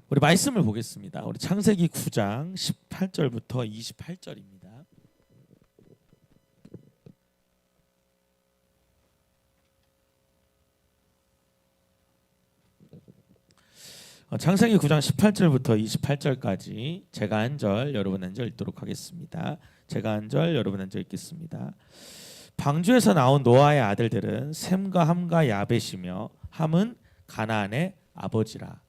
우리 말씀을 보겠습니다. 우리 창세기 9장 18절부터 28절입니다. 창세기 9장 18절부터 28절까지 제가 한 절 여러분 한 절 읽도록 하겠습니다. 제가 한 절 여러분 한 절 읽겠습니다. 방주에서 나온 노아의 아들들은 셈과 함과 야벳이며 함은 가나안의 아버지라.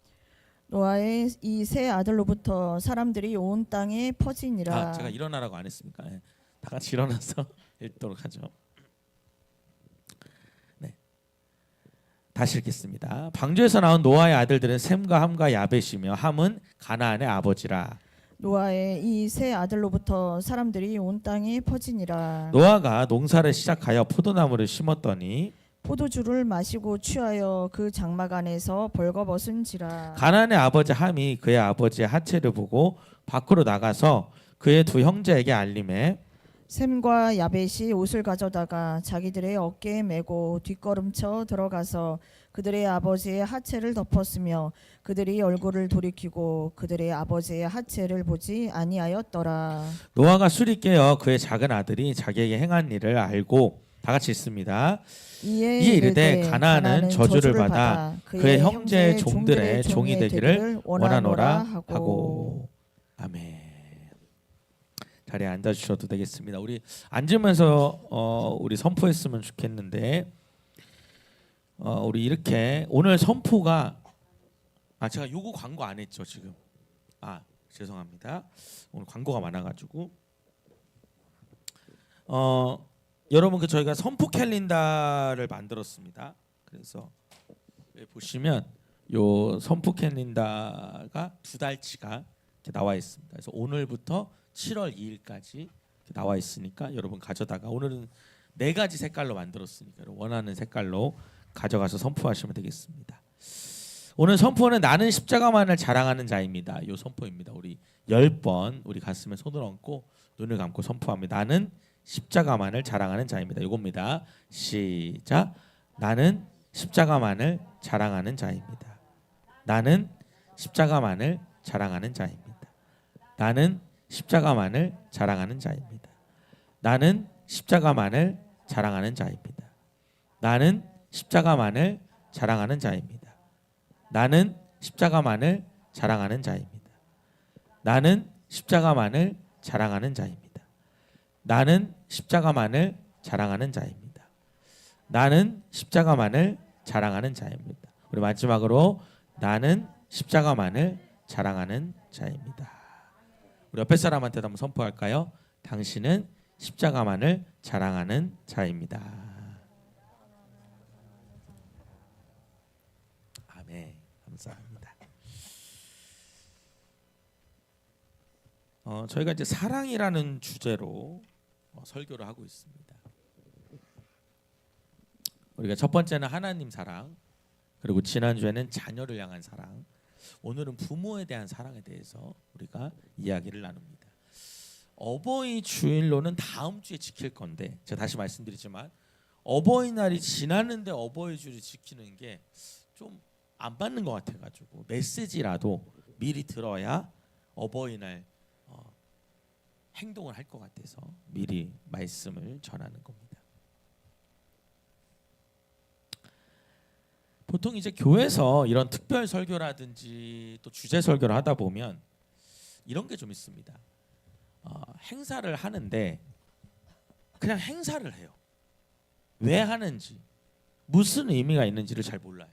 노아의 이 세 아들로부터 사람들이 온 땅에 퍼지니라. 제가 일어나라고 안 했습니까? 다 같이 일어나서 읽도록 하죠. 네, 다시 읽겠습니다. 방주에서 나온 노아의 아들들은 셈과 함과 야벳이며 함은 가나안의 아버지라. 노아의 이 세 아들로부터 사람들이 온 땅에 퍼지니라. 노아가 농사를 시작하여 포도나무를 심었더니 포도주를 마시고 취하여 그 장막 안에서 벌거벗은지라. 가나안의 아버지 함이 그의 아버지의 하체를 보고 밖으로 나가서 그의 두 형제에게 알림해 셈과 야벳이 옷을 가져다가 자기들의 어깨에 메고 뒷걸음쳐 들어가서 그들의 아버지의 하체를 덮었으며 그들이 얼굴을 돌이키고 그들의 아버지의 하체를 보지 아니하였더라. 노아가 술이 깨어 그의 작은 아들이 자기에게 행한 일을 알고 다 같이 읽습니다. 이에 이르되 가나안은 저주를 받아 그의 형제의 종들의 종이 되기를 원하노라 하고. 아멘. 자리에 앉아 주셔도 되겠습니다. 우리 앉으면서 우리 선포했으면 좋겠는데 우리 이렇게 오늘 선포가 제가 요거 광고 안 했죠 지금. 죄송합니다. 오늘 광고가 많아가지고 여러분 저희가 선포 캘린더를 만들었습니다. 그래서 여기 보시면 요 선포 캘린더가 2달치가 이렇게 나와 있습니다. 그래서 오늘부터 7월 2일까지 나와 있으니까 여러분 가져다가 오늘은 4가지 색깔로 만들었으니까 원하는 색깔로 가져가서 선포하시면 되겠습니다. 오늘 선포는 나는 십자가만을 자랑하는 자입니다. 요 선포입니다. 우리 10번 우리 가슴에 손을 얹고 눈을 감고 선포합니다. 나는 십자가만을 자랑하는 자입니다. 요겁니다. 시작. 나는 십자가만을 자랑하는 자입니다. 나는 십자가만을 자랑하는 자입니다. 나는 십자가만을 자랑하는 자입니다. 나는 십자가만을 자랑하는 자입니다. 나는 십자가만을 자랑하는 자입니다. 나는 십자가만을 자랑하는 자입니다. 나는 십자가만을 자랑하는 자입니다. 나는 십자가만을 자랑하는 자입니다. 나는 십자가만을 자랑하는 자입니다. 우리 마지막으로 나는 십자가만을 자랑하는 자입니다. 우리 옆에 사람한테도 한번 선포할까요? 당신은 십자가만을 자랑하는 자입니다. 아멘. 감사합니다. 저희가 이제 사랑이라는 주제로 설교를 하고 있습니다. 우리가 첫 번째는 하나님 사랑, 그리고 지난주에는 자녀를 향한 사랑, 오늘은 부모에 대한 사랑에 대해서 우리가 이야기를 나눕니다. 어버이 주일로는 다음 주에 지킬 건데 제가 다시 말씀드리지만 어버이날이 지났는데 어버이 주일을 지키는 게 좀 안 맞는 것 같아가지고 메시지라도 미리 들어야 어버이날 행동을 할 것 같아서 미리 말씀을 전하는 겁니다. 보통 이제 교회에서 이런 특별 설교라든지 또 주제 설교를 하다 보면 이런 게 좀 있습니다. 행사를 하는데 그냥 행사를 해요. 왜 하는지, 무슨 의미가 있는지를 잘 몰라요.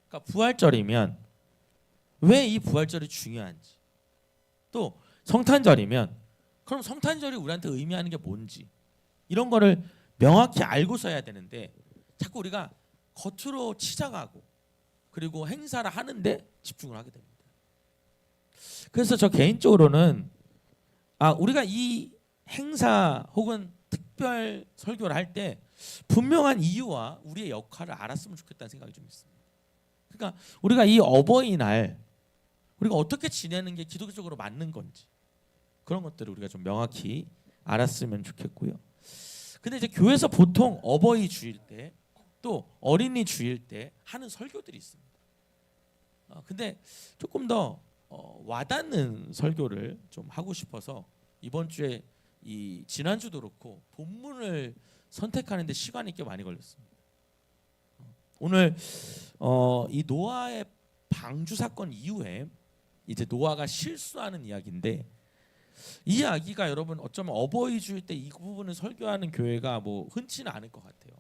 그러니까 부활절이면 왜 이 부활절이 중요한지, 또 성탄절이면 그럼 성탄절이 우리한테 의미하는 게 뭔지 이런 거를 명확히 알고서 해야 되는데 자꾸 우리가 겉으로 치장하고 그리고 행사를 하는데 집중을 하게 됩니다. 그래서 저 개인적으로는 우리가 이 행사 혹은 특별 설교를 할 때 분명한 이유와 우리의 역할을 알았으면 좋겠다는 생각이 좀 있습니다. 그러니까 우리가 이 어버이날 우리가 어떻게 지내는 게 기독교적으로 맞는 건지 그런 것들을 우리가 좀 명확히 알았으면 좋겠고요. 근데 이제 교회에서 보통 어버이 주일 때 또 어린이 주일 때 하는 설교들이 있습니다. 근데 조금 더 와닿는 설교를 좀 하고 싶어서 이번 주에 이 지난주도 그렇고 본문을 선택하는데 시간이 꽤 많이 걸렸습니다. 오늘 이 노아의 방주 사건 이후에 이제 노아가 실수하는 이야기인데 이 이야기가 여러분 어쩌면 어버이 주일 때 이 부분을 설교하는 교회가 뭐 흔치는 않을 것 같아요.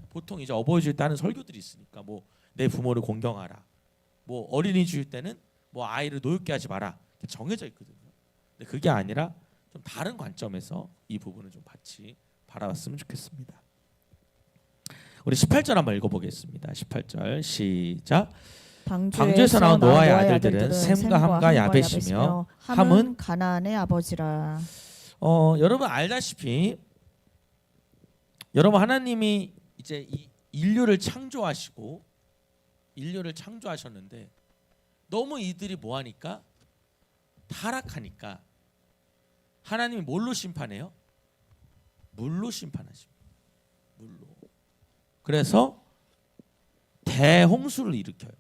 보통 이제 어버이 주일 때 하는 설교들이 있으니까 뭐 내 부모를 공경하라, 뭐 어린이 주일 때는 뭐 아이를 노엽게 하지 마라 정해져 있거든요. 근데 그게 아니라 좀 다른 관점에서 이 부분을 좀 같이 바라봤으면 좋겠습니다. 우리 18절 한번 읽어보겠습니다. 18절 시작. 방주에서 나온 노아의 아들들은 셈과 함과 야벳이며 함은 가나안의 아버지라. 여러분 알다시피 여러분 하나님이 이제 이 인류를 창조하셨는데 너무 이들이 뭐하니까 타락하니까 하나님이 뭘로 심판해요? 물로 심판하십니다. 물로. 그래서 대홍수를 일으켜요.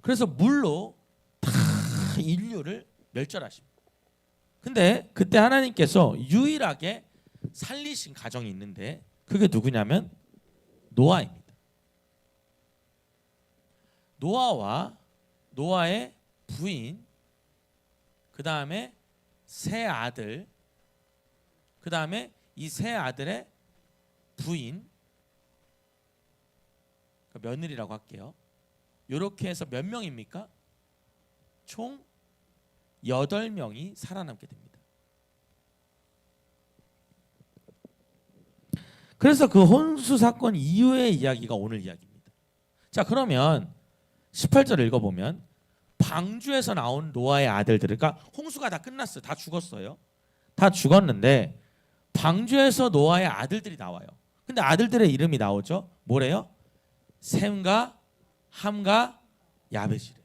그래서 물로 다 인류를 멸절하십니다. 근데 그때 하나님께서 유일하게 살리신 가정이 있는데 그게 누구냐면 노아입니다. 노아와 노아의 부인, 그 다음에 세 아들, 그 다음에 이 세 아들의 부인, 며느리라고 할게요. 이렇게 해서 몇 명입니까? 총 8명이 살아남게 됩니다. 그래서 그 혼수 사건 이후의 이야기가 오늘 이야기입니다. 자, 그러면 18절을 읽어보면 방주에서 나온 노아의 아들들, 그러니까 홍수가 다 끝났어요. 다 죽었어요. 다 죽었는데 방주에서 노아의 아들들이 나와요. 근데 아들들의 이름이 나오죠. 뭐래요? 셈과 함과 야벳이래요.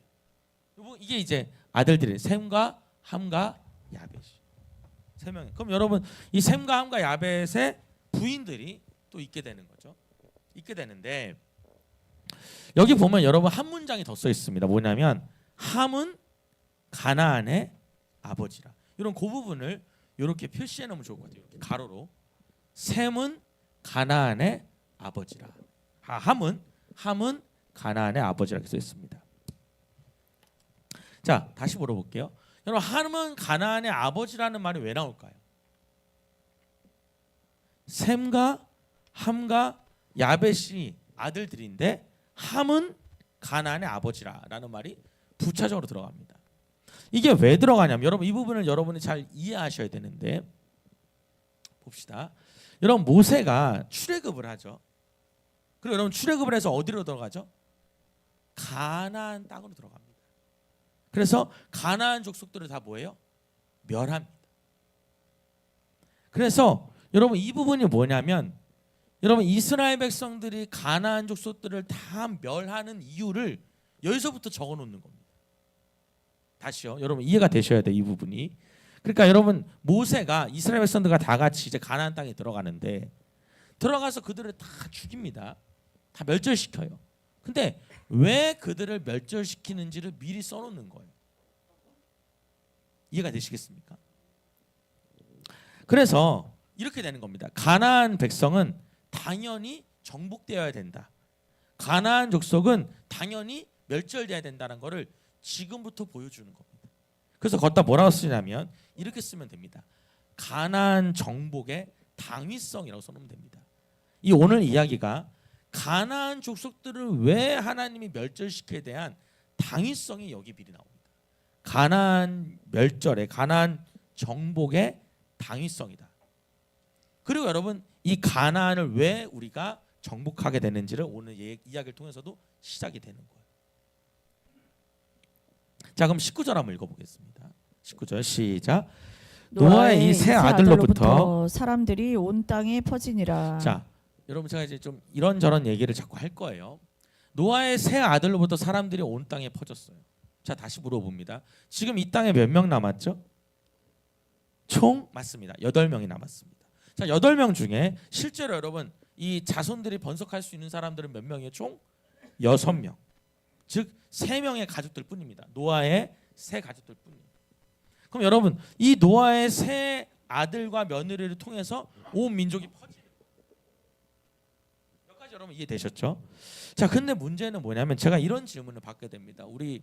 이게 이제 아들들이 셈과 함과 야벳이 세 명이. 그럼 여러분 이 셈과 함과 야벳의 부인들이 또 있게 되는 거죠. 있게 되는데 여기 보면 여러분 한 문장이 더 써 있습니다. 뭐냐면 함은 가나안의 아버지라. 이런 그 부분을 이렇게 표시해 놓으면 좋을 것 같아요. 이렇게 가로로 셈은 가나안의 아버지라. 함은 가나안의 아버지라 써 있습니다. 자, 다시 물어볼게요. 여러분 함은 가나안의 아버지라는 말이 왜 나올까요? 셈과 함과 야벳이 아들들인데 함은 가나안의 아버지라라는 말이 부차적으로 들어갑니다. 이게 왜 들어가냐면 여러분 이 부분을 여러분이 잘 이해하셔야 되는데 봅시다. 여러분 모세가 출애굽을 하죠. 그리고 여러분 출애굽을 해서 어디로 들어가죠? 가나안 땅으로 들어갑니다. 그래서 가나안 족속들을 다 뭐예요? 멸합니다. 그래서 여러분 이 부분이 뭐냐면 여러분 이스라엘 백성들이 가나안 족속들을 다 멸하는 이유를 여기서부터 적어 놓는 겁니다. 다시요. 여러분 이해가 되셔야 돼 이 부분이. 그러니까 여러분 모세가 이스라엘 백성들과 다 같이 이제 가나안 땅에 들어가는데 들어가서 그들을 다 죽입니다. 다 멸절시켜요. 근데 왜 그들을 멸절시키는지를 미리 써놓는 거예요. 이해가 되시겠습니까? 그래서 이렇게 되는 겁니다. 가나안 백성은 당연히 정복되어야 된다. 가나안 족속은 당연히 멸절돼야 된다는 것을 지금부터 보여주는 겁니다. 그래서 걷다 뭐라고 쓰냐면 이렇게 쓰면 됩니다. 가나안 정복의 당위성이라고 써놓으면 됩니다. 이 오늘 이야기가 가나안 족속들을 왜 하나님이 멸절시켜에 대한 당위성이 여기 미리 나옵니다. 가나안 멸절의 가나안 정복의 당위성이다. 그리고 여러분 이 가나안을 왜 우리가 정복하게 되는지를 오늘 이야기를 통해서도 시작이 되는 거예요. 자, 그럼 19절 한번 읽어보겠습니다. 19절 시작. 노아의 이 세 아들로부터 사람들이 온 땅에 퍼지니라. 자, 여러분 제가 이제 좀 이런저런 얘기를 자꾸 할 거예요. 노아의 세 아들로부터 사람들이 온 땅에 퍼졌어요. 자, 다시 물어봅니다. 지금 이 땅에 몇 명 남았죠? 총 맞습니다. 8명이 남았습니다. 자, 8명 중에 실제로 여러분 이 자손들이 번성할 수 있는 사람들은 몇 명이에요? 총 6명. 즉 3명의 가족들 뿐입니다. 노아의 세 가족들 뿐이에요. 그럼 여러분 이 노아의 세 아들과 며느리를 통해서 온 민족이 퍼지는 거예요. 여기까지 여러분 이해되셨죠? 자, 근데 문제는 뭐냐면 제가 이런 질문을 받게 됩니다. 우리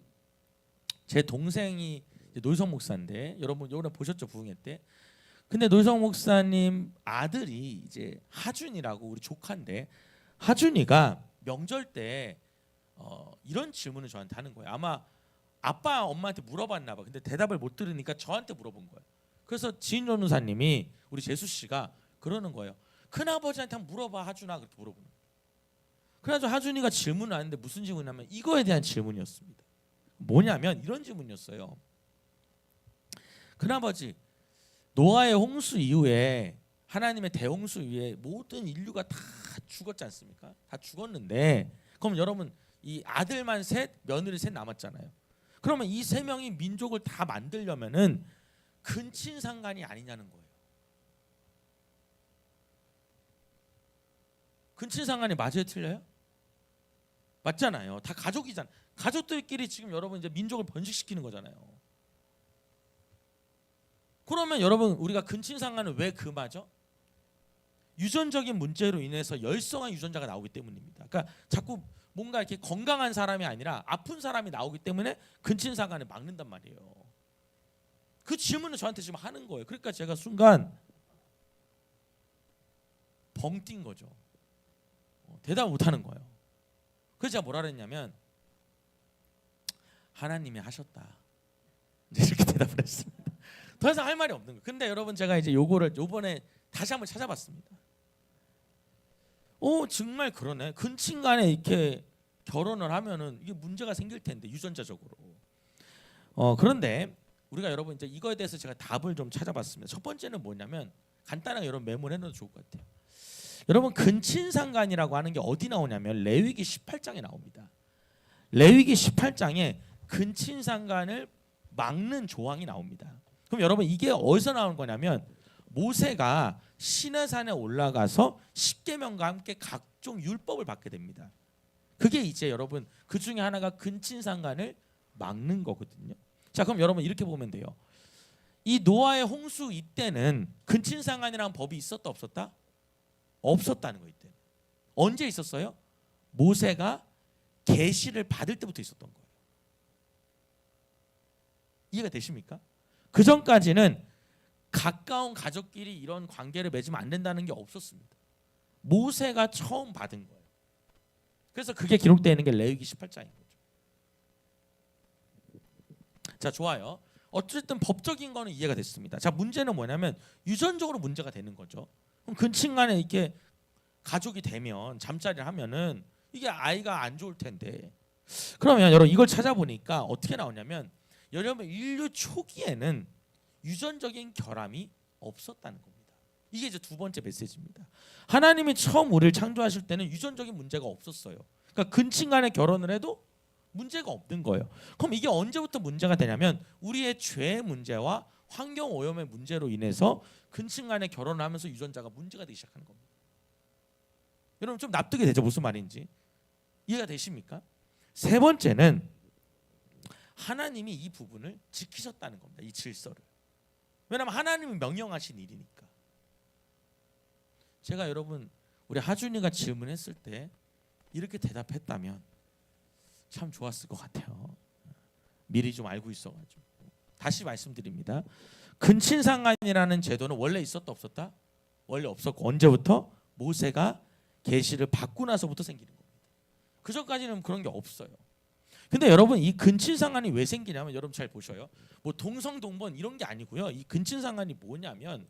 제 동생이 노희성 목사인데 여러분 요번에 보셨죠, 부흥회 때. 근데 노희성 목사님 아들이 이제 하준이라고 우리 조카인데 하준이가 명절 때 이런 질문을 저한테 하는 거예요. 아마 아빠 엄마한테 물어봤나 봐. 근데 대답을 못 들으니까 저한테 물어본 거예요. 그래서 지인 전우사님이 우리 재수 씨가 그러는 거예요. 큰아버지한테 한번 물어봐 하준아, 그렇게 물어보는 거예요. 그래서 하준이가 질문을 하는데 무슨 질문이냐면 이거에 대한 질문이었습니다. 뭐냐면 이런 질문이었어요. 큰아버지, 노아의 홍수 이후에 하나님의 대홍수 이후에 모든 인류가 다 죽었지 않습니까? 다 죽었는데 그럼 여러분 이 아들만 셋, 며느리 셋 남았잖아요. 그러면 이 세 명이 민족을 다 만들려면은 근친상간이 아니냐는 거예요. 근친상간이 맞아요, 틀려요? 맞잖아요. 다 가족이잖아요. 가족들끼리 지금 여러분 이제 민족을 번식시키는 거잖아요. 그러면 여러분 우리가 근친상간은 왜 금하죠? 유전적인 문제로 인해서 열성한 유전자가 나오기 때문입니다. 그러니까 자꾸 뭔가 이렇게 건강한 사람이 아니라 아픈 사람이 나오기 때문에 근친상간을 막는단 말이에요. 그 질문을 저한테 지금 하는 거예요. 그러니까 제가 순간 벙 뛴 거죠. 대답 못 하는 거예요. 그래서 제가 뭐라 그랬냐면 하나님이 하셨다. 이렇게 대답을 했습니다. 더 이상 할 말이 없는 거예요. 근데 여러분 제가 이제 요거를 요번에 다시 한번 찾아봤습니다. 정말 그러네. 근친간에 이렇게 결혼을 하면은 이게 문제가 생길 텐데 유전자적으로. 그런데 우리가 여러분 이제 이거에 대해서 제가 답을 좀 찾아봤습니다. 첫 번째는 뭐냐면 간단하게 여러분 메모해 놓어도 좋을 것 같아요. 여러분 근친상간이라고 하는 게 어디 나오냐면 레위기 18장에 나옵니다. 레위기 18장에 근친상간을 막는 조항이 나옵니다. 그럼 여러분 이게 어디서 나오는 거냐면 모세가 시내산에 올라가서 십계명과 함께 각종 율법을 받게 됩니다. 그게 이제 여러분 그 중에 하나가 근친상간을 막는 거거든요. 자, 그럼 여러분 이렇게 보면 돼요. 이 노아의 홍수 이때는 근친상간이라는 법이 있었다 없었다? 없었다는 거 이때. 언제 있었어요? 모세가 계시를 받을 때부터 있었던 거예요. 이해가 되십니까? 그 전까지는 가까운 가족끼리 이런 관계를 맺으면 안 된다는 게 없었습니다. 모세가 처음 받은 거예요. 그래서 그게 기록되어 있는 게 레위기 18장인 거죠. 자, 좋아요. 어쨌든 법적인 거는 이해가 됐습니다. 자, 문제는 뭐냐면 유전적으로 문제가 되는 거죠. 그럼 근친간에 이렇게 가족이 되면 잠자리를 하면은 이게 아이가 안 좋을 텐데. 그러면 여러분 이걸 찾아보니까 어떻게 나오냐면 여러분 인류 초기에는 유전적인 결함이 없었다는 겁니다. 이게 이제 두 번째 메시지입니다. 하나님이 처음 우리를 창조하실 때는 유전적인 문제가 없었어요. 그러니까 근친간에 결혼을 해도 문제가 없는 거예요. 그럼 이게 언제부터 문제가 되냐면 우리의 죄의 문제와 환경 오염의 문제로 인해서 근친간에 결혼을 하면서 유전자가 문제가 되기 시작하는 겁니다. 여러분 좀 납득이 되죠? 무슨 말인지 이해가 되십니까? 세 번째는 하나님이 이 부분을 지키셨다는 겁니다. 이 질서를. 왜냐하면 하나님이 명령하신 일이니까. 제가 여러분 우리 하준이가 질문했을 때 이렇게 대답했다면 참 좋았을 것 같아요. 미리 좀 알고 있어가지고. 다시 말씀드립니다. 근친상간이라는 제도는 원래 있었다 없었다? 원래 없었고 언제부터? 모세가 계시를 받고 나서부터 생기는 겁니다. 그 전까지는 그런 게 없어요. 근데 여러분 이 근친상간이 왜 생기냐면 여러분 잘 보셔요. 뭐 동성동본 이런 게 아니고요. 이 근친상간이 뭐냐면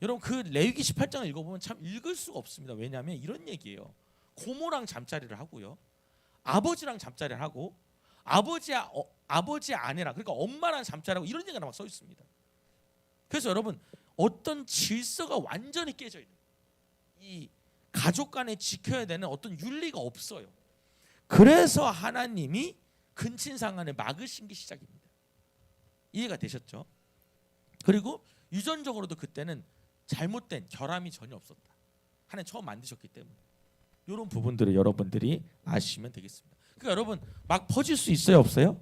여러분 그 레위기 18장을 읽어보면 참 읽을 수가 없습니다. 왜냐하면 이런 얘기예요. 고모랑 잠자리를 하고요. 아버지랑 잠자리를 하고 아버지의 아내랑 그러니까 엄마랑 잠자리를 하고 이런 얘기가 막 써 있습니다. 그래서 여러분 어떤 질서가 완전히 깨져 있는 이 가족 간에 지켜야 되는 어떤 윤리가 없어요. 그래서 하나님이 근친상간을 막으신 게 시작입니다. 이해가 되셨죠? 그리고 유전적으로도 그때는 잘못된 결함이 전혀 없었다. 하나님 처음 만드셨기 때문에 이런 부분들을 여러분들이 아시면 되겠습니다. 그러니까 여러분 막 퍼질 수 있어요, 없어요?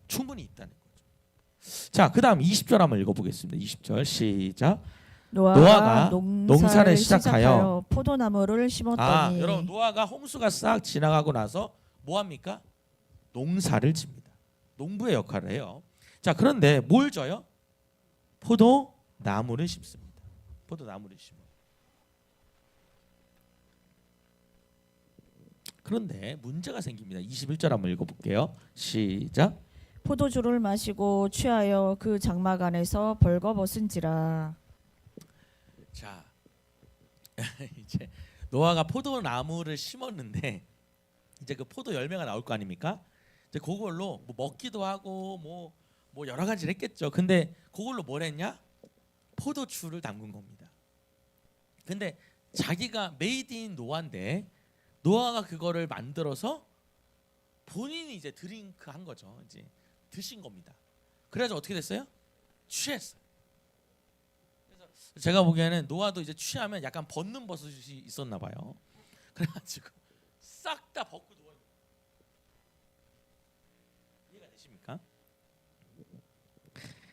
충분히 있다는 거죠. 자, 그다음 20절 한번 읽어보겠습니다. 20절 시작. 노아가 농사를 시작하여 포도나무를 심었더니 여러분 노아가 홍수가 싹 지나가고 나서 뭐 합니까? 농사를 집니다. 농부의 역할을 해요. 자, 그런데 뭘 져요? 포도나무를 심습니다. 포도나무를 심어. 그런데 문제가 생깁니다. 21절 한번 읽어볼게요. 시작. 포도주를 마시고 취하여 그 장막 안에서 벌거벗은지라. 자, 이제 노아가 포도나무를 심었는데 이제 그 포도 열매가 나올 거 아닙니까? 이제 그걸로 뭐 먹기도 하고 뭐 여러 가지를 했겠죠. 근데 그걸로 뭘 했냐? 포도주를 담근 겁니다. 근데 자기가 메이드 인 노아인데 노아가 그거를 만들어서 본인이 이제 드링크 한 거죠. 이제 드신 겁니다. 그래서 어떻게 됐어요? 취했어요. 그래서 제가 보기에는 노아도 이제 취하면 약간 벗는 버릇이 있었나 봐요. 그래가지고 싹 다 벗고 누워 있는 거예요. 이해가 되십니까?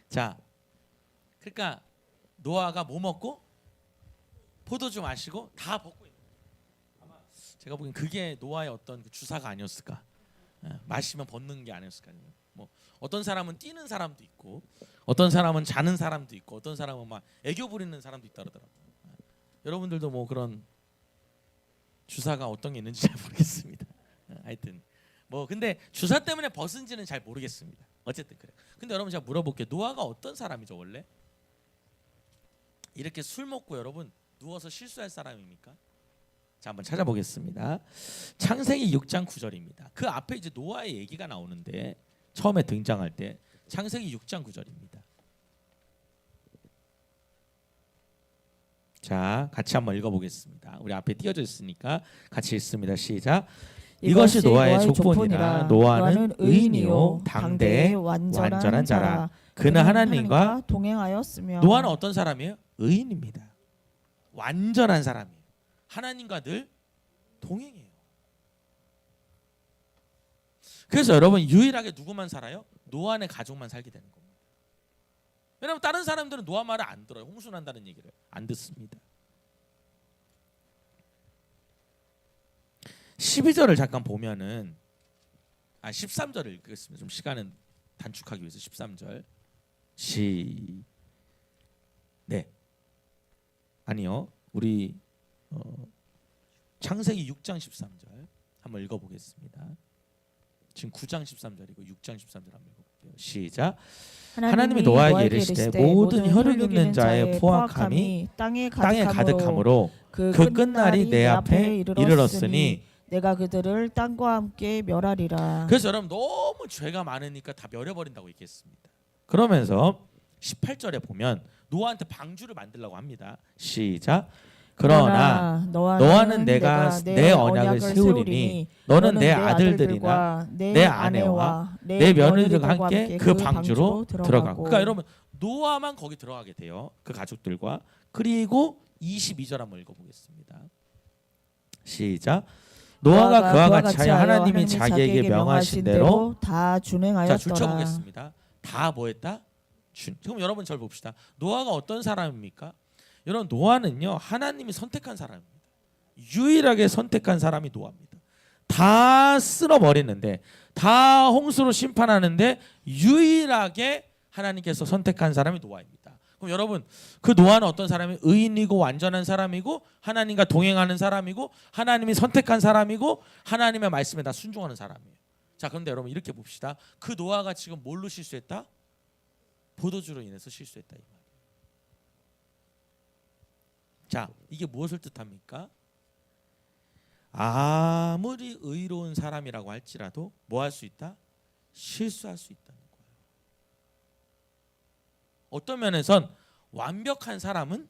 자, 그러니까 노아가 뭐 먹고 포도주 마시고 다 벗고 있는 거예요. 아마 제가 보기엔 그게 노아의 어떤 그 주사가 아니었을까. 마시면 벗는 게 아니었을까. 뭐 어떤 사람은 뛰는 사람도 있고, 어떤 사람은 자는 사람도 있고, 어떤 사람은 막 애교 부리는 사람도 있다 그러더라고요. 여러분들도 뭐 그런 주사가 어떤 게 있는지 잘 모르겠습니다. 하여튼 뭐 근데 주사 때문에 벗은지는 잘 모르겠습니다. 어쨌든 그래. 근데 여러분 제가 물어볼게요. 노아가 어떤 사람이죠 원래? 이렇게 술 먹고 여러분 누워서 실수할 사람입니까? 자, 한번 찾아보겠습니다. 창세기 6장 9절입니다. 그 앞에 이제 노아의 얘기가 나오는데 처음에 등장할 때 창세기 6장 9절입니다. 자, 같이 한번 읽어보겠습니다. 우리 앞에 띄어져 있으니까 같이 읽습니다. 시작. 이것이 노아의 족본이라. 노아는 의인이요 당대의 완전한 자라. 그는 하나님과 동행하였으며. 노아는 어떤 사람이에요? 의인입니다. 완전한 사람이에요. 하나님과 늘 동행해요. 그래서 여러분 유일하게 누구만 살아요? 노아의 가족만 살게 되는 겁니다. 왜냐하면 다른 사람들은 노아 말을 안 들어요. 홍수 난다는 얘기를 안 듣습니다. 12절을 잠깐 보면은 13절을 읽겠습니다. 좀 시간은 단축하기 위해서 13절. 네. 아니요. 우리 창세기 6장 13절 한번 읽어보겠습니다. 지금 9장 13절이고 6장 13절 한번 읽어볼게요. 시작. 하나님이 노아에게 이르시되 모든 혈육 있는 자의 포악함이 땅에 가득함으로 그 끝날이 내 앞에 이르렀으니 내가 그들을 땅과 함께 멸하리라. 그래서 여러분 너무 죄가 많으니까 다 멸해버린다고 얘기했습니다. 그러면서 18절에 보면 노아한테 방주를 만들려고 합니다. 시작. 그러나 노아는 내가 내 언약을 세우리니 너는 내 아들들이나 내 아내와 내 며느리들과 함께 그 방주로 들어가고. 그러니까 여러분 노아만 거기 들어가게 돼요. 그 가족들과. 그리고 22절 한번 읽어보겠습니다. 시작. 노아가 그와 같이 하여 하나님이 자기에게 명하신 대로 다 준행하였더라. 자, 줄쳐보겠습니다. 다 뭐했다? 지금 여러분 절 봅시다. 노아가 어떤 사람입니까? 여러분 노아는요 하나님이 선택한 사람입니다. 유일하게 선택한 사람이 노아입니다. 다 쓸어버리는데 다 홍수로 심판하는데 유일하게 하나님께서 선택한 사람이 노아입니다. 그럼 여러분 그 노아는 어떤 사람이 의인이고 완전한 사람이고 하나님과 동행하는 사람이고 하나님이 선택한 사람이고 하나님의 말씀에 다 순종하는 사람이에요. 자, 그런데 여러분 이렇게 봅시다. 그 노아가 지금 뭘로 실수했다? 포도주로 인해서 실수했다 이 말이에요. 자, 이게 무엇을 뜻합니까? 아무리 의로운 사람이라고 할지라도 뭐 할 수 있다? 실수할 수 있다는 거예요. 어떤 면에선 완벽한 사람은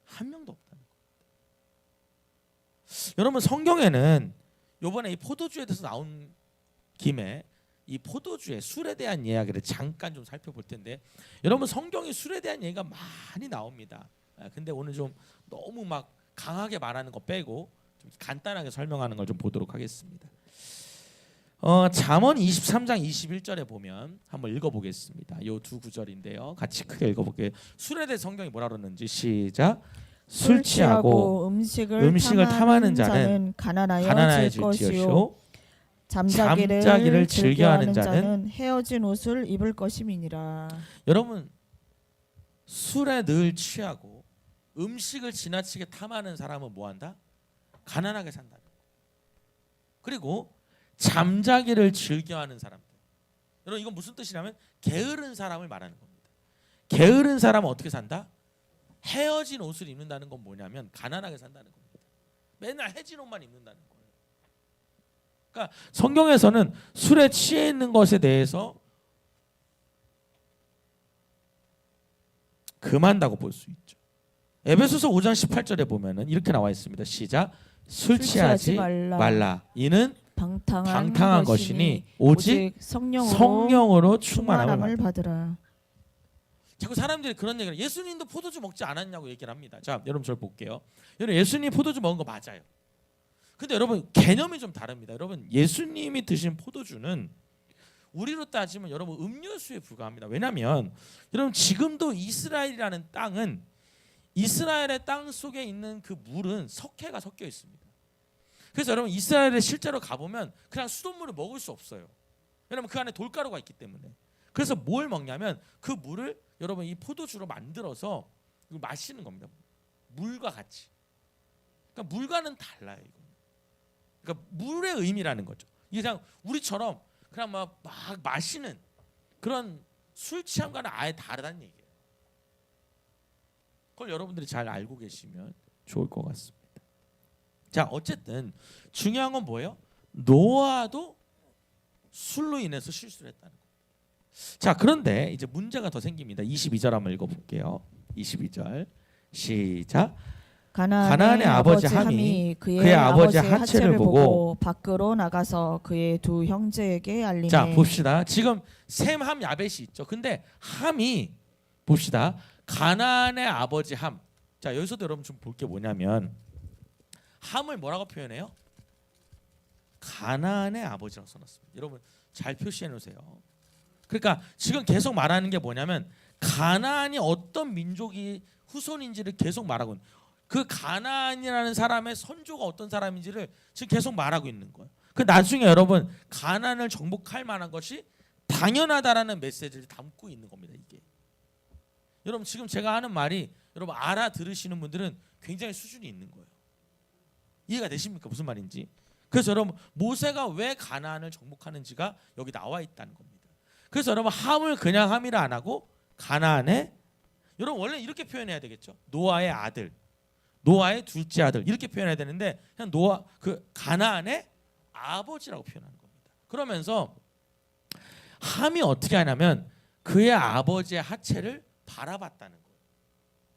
한 명도 없다는 겁니다. 여러분 성경에는 이번에 이 포도주에 대해서 나온 김에 이 포도주의 술에 대한 이야기를 잠깐 좀 살펴볼 텐데 여러분 성경에 술에 대한 얘기가 많이 나옵니다. 근데 오늘 좀 너무 막 강하게 말하는 거 빼고 좀 간단하게 설명하는 걸 좀 보도록 하겠습니다. 잠언 23장 21절에 보면 한번 읽어보겠습니다. 이 두 구절인데요. 같이 크게 읽어볼게요. 술에 대해 성경이 뭐라 그러는지 시작. 술 취하고 음식을 탐하는 자는 가난하여질 것이요 잠자기를 즐겨하는 자는 헤어진 옷을 입을 것임이니라. 여러분 술에 늘 취하고 음식을 지나치게 탐하는 사람은 뭐한다? 가난하게 산다. 그리고 잠자기를 즐겨하는 사람들. 여러분 이건 무슨 뜻이냐면 게으른 사람을 말하는 겁니다. 게으른 사람은 어떻게 산다? 헤어진 옷을 입는다는 건 뭐냐면 가난하게 산다는 겁니다. 맨날 해진 옷만 입는다는 거예요. 그러니까 성경에서는 술에 취해 있는 것에 대해서 금한다고 볼 수 있죠. 에베소서 5장 18절에 보면은 이렇게 나와 있습니다. 시작. 술 취하지 말라. 이는 방탕한 것이니 오직 성령으로 충만함을 받으라. 자꾸 사람들이 그런 얘기를 예수님도 포도주 먹지 않았냐고 얘기를 합니다. 자, 여러분 저를 볼게요. 여러분 예수님 포도주 먹은 거 맞아요. 근데 여러분 개념이 좀 다릅니다. 여러분 예수님이 드신 포도주는 우리로 따지면 여러분 음료수에 불과합니다. 왜냐하면 여러분 지금도 이스라엘이라는 땅은 이스라엘의 땅 속에 있는 그 물은 석회가 섞여 있습니다. 그래서 여러분 이스라엘에 실제로 가보면 그냥 수돗물을 먹을 수 없어요. 왜냐하면 그 안에 돌가루가 있기 때문에. 그래서 뭘 먹냐면 그 물을 여러분 이 포도주로 만들어서 마시는 겁니다. 물과 같이. 그러니까 물과는 달라요. 이거. 그러니까 물의 의미라는 거죠. 이게 그냥 우리처럼 그냥 막 마시는 그런 술 취함과는 아예 다르다는 얘기예요. 그걸 여러분들이 잘 알고 계시면 좋을 것 같습니다. 자, 어쨌든 중요한 건 뭐예요? 노아도 술로 인해서 실수를 했다는 거예요. 자, 그런데 이제 문제가 더 생깁니다. 22절 한번 읽어볼게요. 22절 시작. 가나안의 아버지 함이 그의 아버지의 하체를 보고 밖으로 나가서 그의 두 형제에게 알리니. 자, 봅시다. 지금 셈, 함, 야벳이 있죠. 근데 함이 봅시다. 가나안의 아버지 함. 자, 여기서도 여러분 좀 볼 게 뭐냐면 함을 뭐라고 표현해요? 가나안의 아버지라고 써놨습니다. 여러분 잘 표시해 놓으세요. 그러니까 지금 계속 말하는 게 뭐냐면 가나안이 어떤 민족이 후손인지를 계속 말하고 있는, 그 가나안이라는 사람의 선조가 어떤 사람인지를 지금 계속 말하고 있는 거예요. 그 나중에 여러분 가나안을 정복할 만한 것이 당연하다라는 메시지를 담고 있는 겁니다. 이게 여러분 지금 제가 하는 말이 여러분 알아들으시는 분들은 굉장히 수준이 있는 거예요. 이해가 되십니까? 무슨 말인지. 그래서 여러분 모세가 왜 가나안을 정복하는지가 여기 나와 있다는 겁니다. 그래서 여러분 함을 그냥 함이라 안 하고 가나안의, 여러분 원래 이렇게 표현해야 되겠죠. 노아의 아들, 노아의 둘째 아들 이렇게 표현해야 되는데 그냥 노아 그 가나안의 아버지라고 표현하는 겁니다. 그러면서 함이 어떻게 하냐면 그의 아버지의 하체를 바라봤다는 거예요.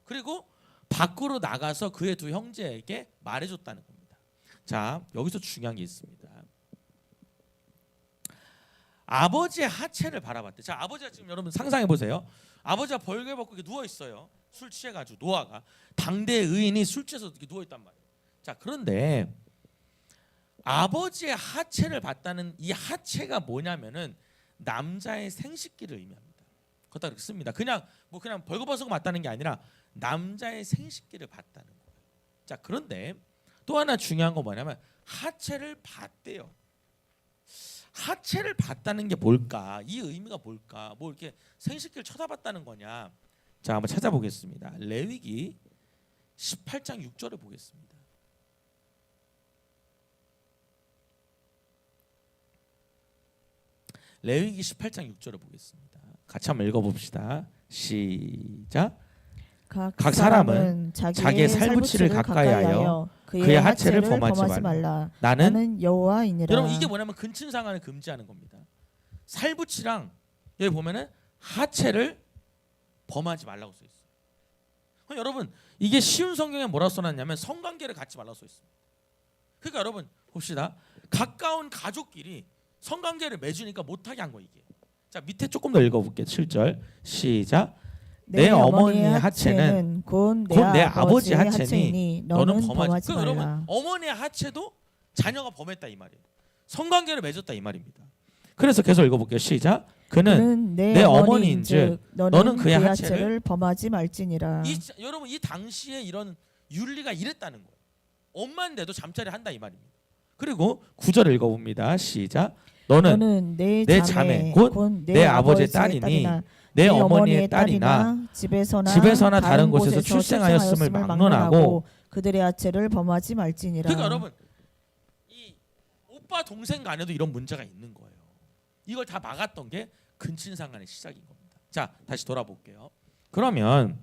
그리고 밖으로 나가서 그의 두 형제에게 말해줬다는 겁니다. 자, 여기서 중요한 게 있습니다. 아버지의 하체를 바라봤대. 자, 아버지가 지금 여러분 상상해 보세요. 아버지가 벌게 벗고 이렇게 누워 있어요. 술 취해가지고 노아가 당대의 의인이 술 취해서 이렇게 누워 있단 말이에요. 자, 그런데 아버지의 하체를 봤다는 이 하체가 뭐냐면은 남자의 생식기를 의미합니다. 그렇다 그렇게 씁니다. 그냥 그냥 벌거벗고 봤다는 게 아니라 남자의 생식기를 봤다는 거예요. 자, 그런데 또 하나 중요한 건 뭐냐면 하체를 봤대요. 하체를 봤다는 게 뭘까? 이 의미가 뭘까? 뭐 이렇게 생식기를 쳐다봤다는 거냐? 자, 한번 찾아보겠습니다. 레위기 18장 6절을 보겠습니다. 레위기 18장 6절을 보겠습니다. 같이 한번 읽어봅시다. 시작. 각 사람은 자기의 살부치를 가까이하여 그의 하체를 범하지 말라. 나는 여호와이니라. 여러분 이게 뭐냐면 근친상간을 금지하는 겁니다. 살부치랑 여기 보면은 하체를 범하지 말라고 써 있어요. 그럼 여러분 이게 쉬운 성경에 뭐라고 써놨냐면 성관계를 갖지 말라고 써 있습니다. 그러니까 여러분 봅시다. 가까운 가족끼리 성관계를 맺으니까 못하게 한 거 이게. 자, 밑에 조금 더 읽어볼게요. 7절 시작. 내 어머니의 하체는 곧 내 내 아버지의 아버지의 하체니 하체이니 너는 너는 범하지 그럼 여러분 말라. 어머니의 하체도 자녀가 범했다 이 말이에요. 성관계를 맺었다 이 말입니다. 그래서 계속 읽어볼게요. 시작. 그는 내 어머니인즉 너는 그의 그의 하체를 하체를 범하지 말지니라. 여러분 이 당시에 이런 윤리가 이랬다는 거예요. 엄마인데도 잠자리 한다 이 말입니다. 그리고 9절 읽어봅니다. 시작. 너는 내 내 자매 곧 곧 내 아버지의 딸이니 내 어머니의 딸이나 집에서나 다른 곳에서 출생하였음을 막론하고 그들의 하체를 범하지 말지니라. 그러니까 여러분 이 오빠 동생 간에도 이런 문제가 있는 거예요. 이걸 다 막았던 게 근친상간의 시작인 겁니다. 자, 다시 돌아볼게요. 그러면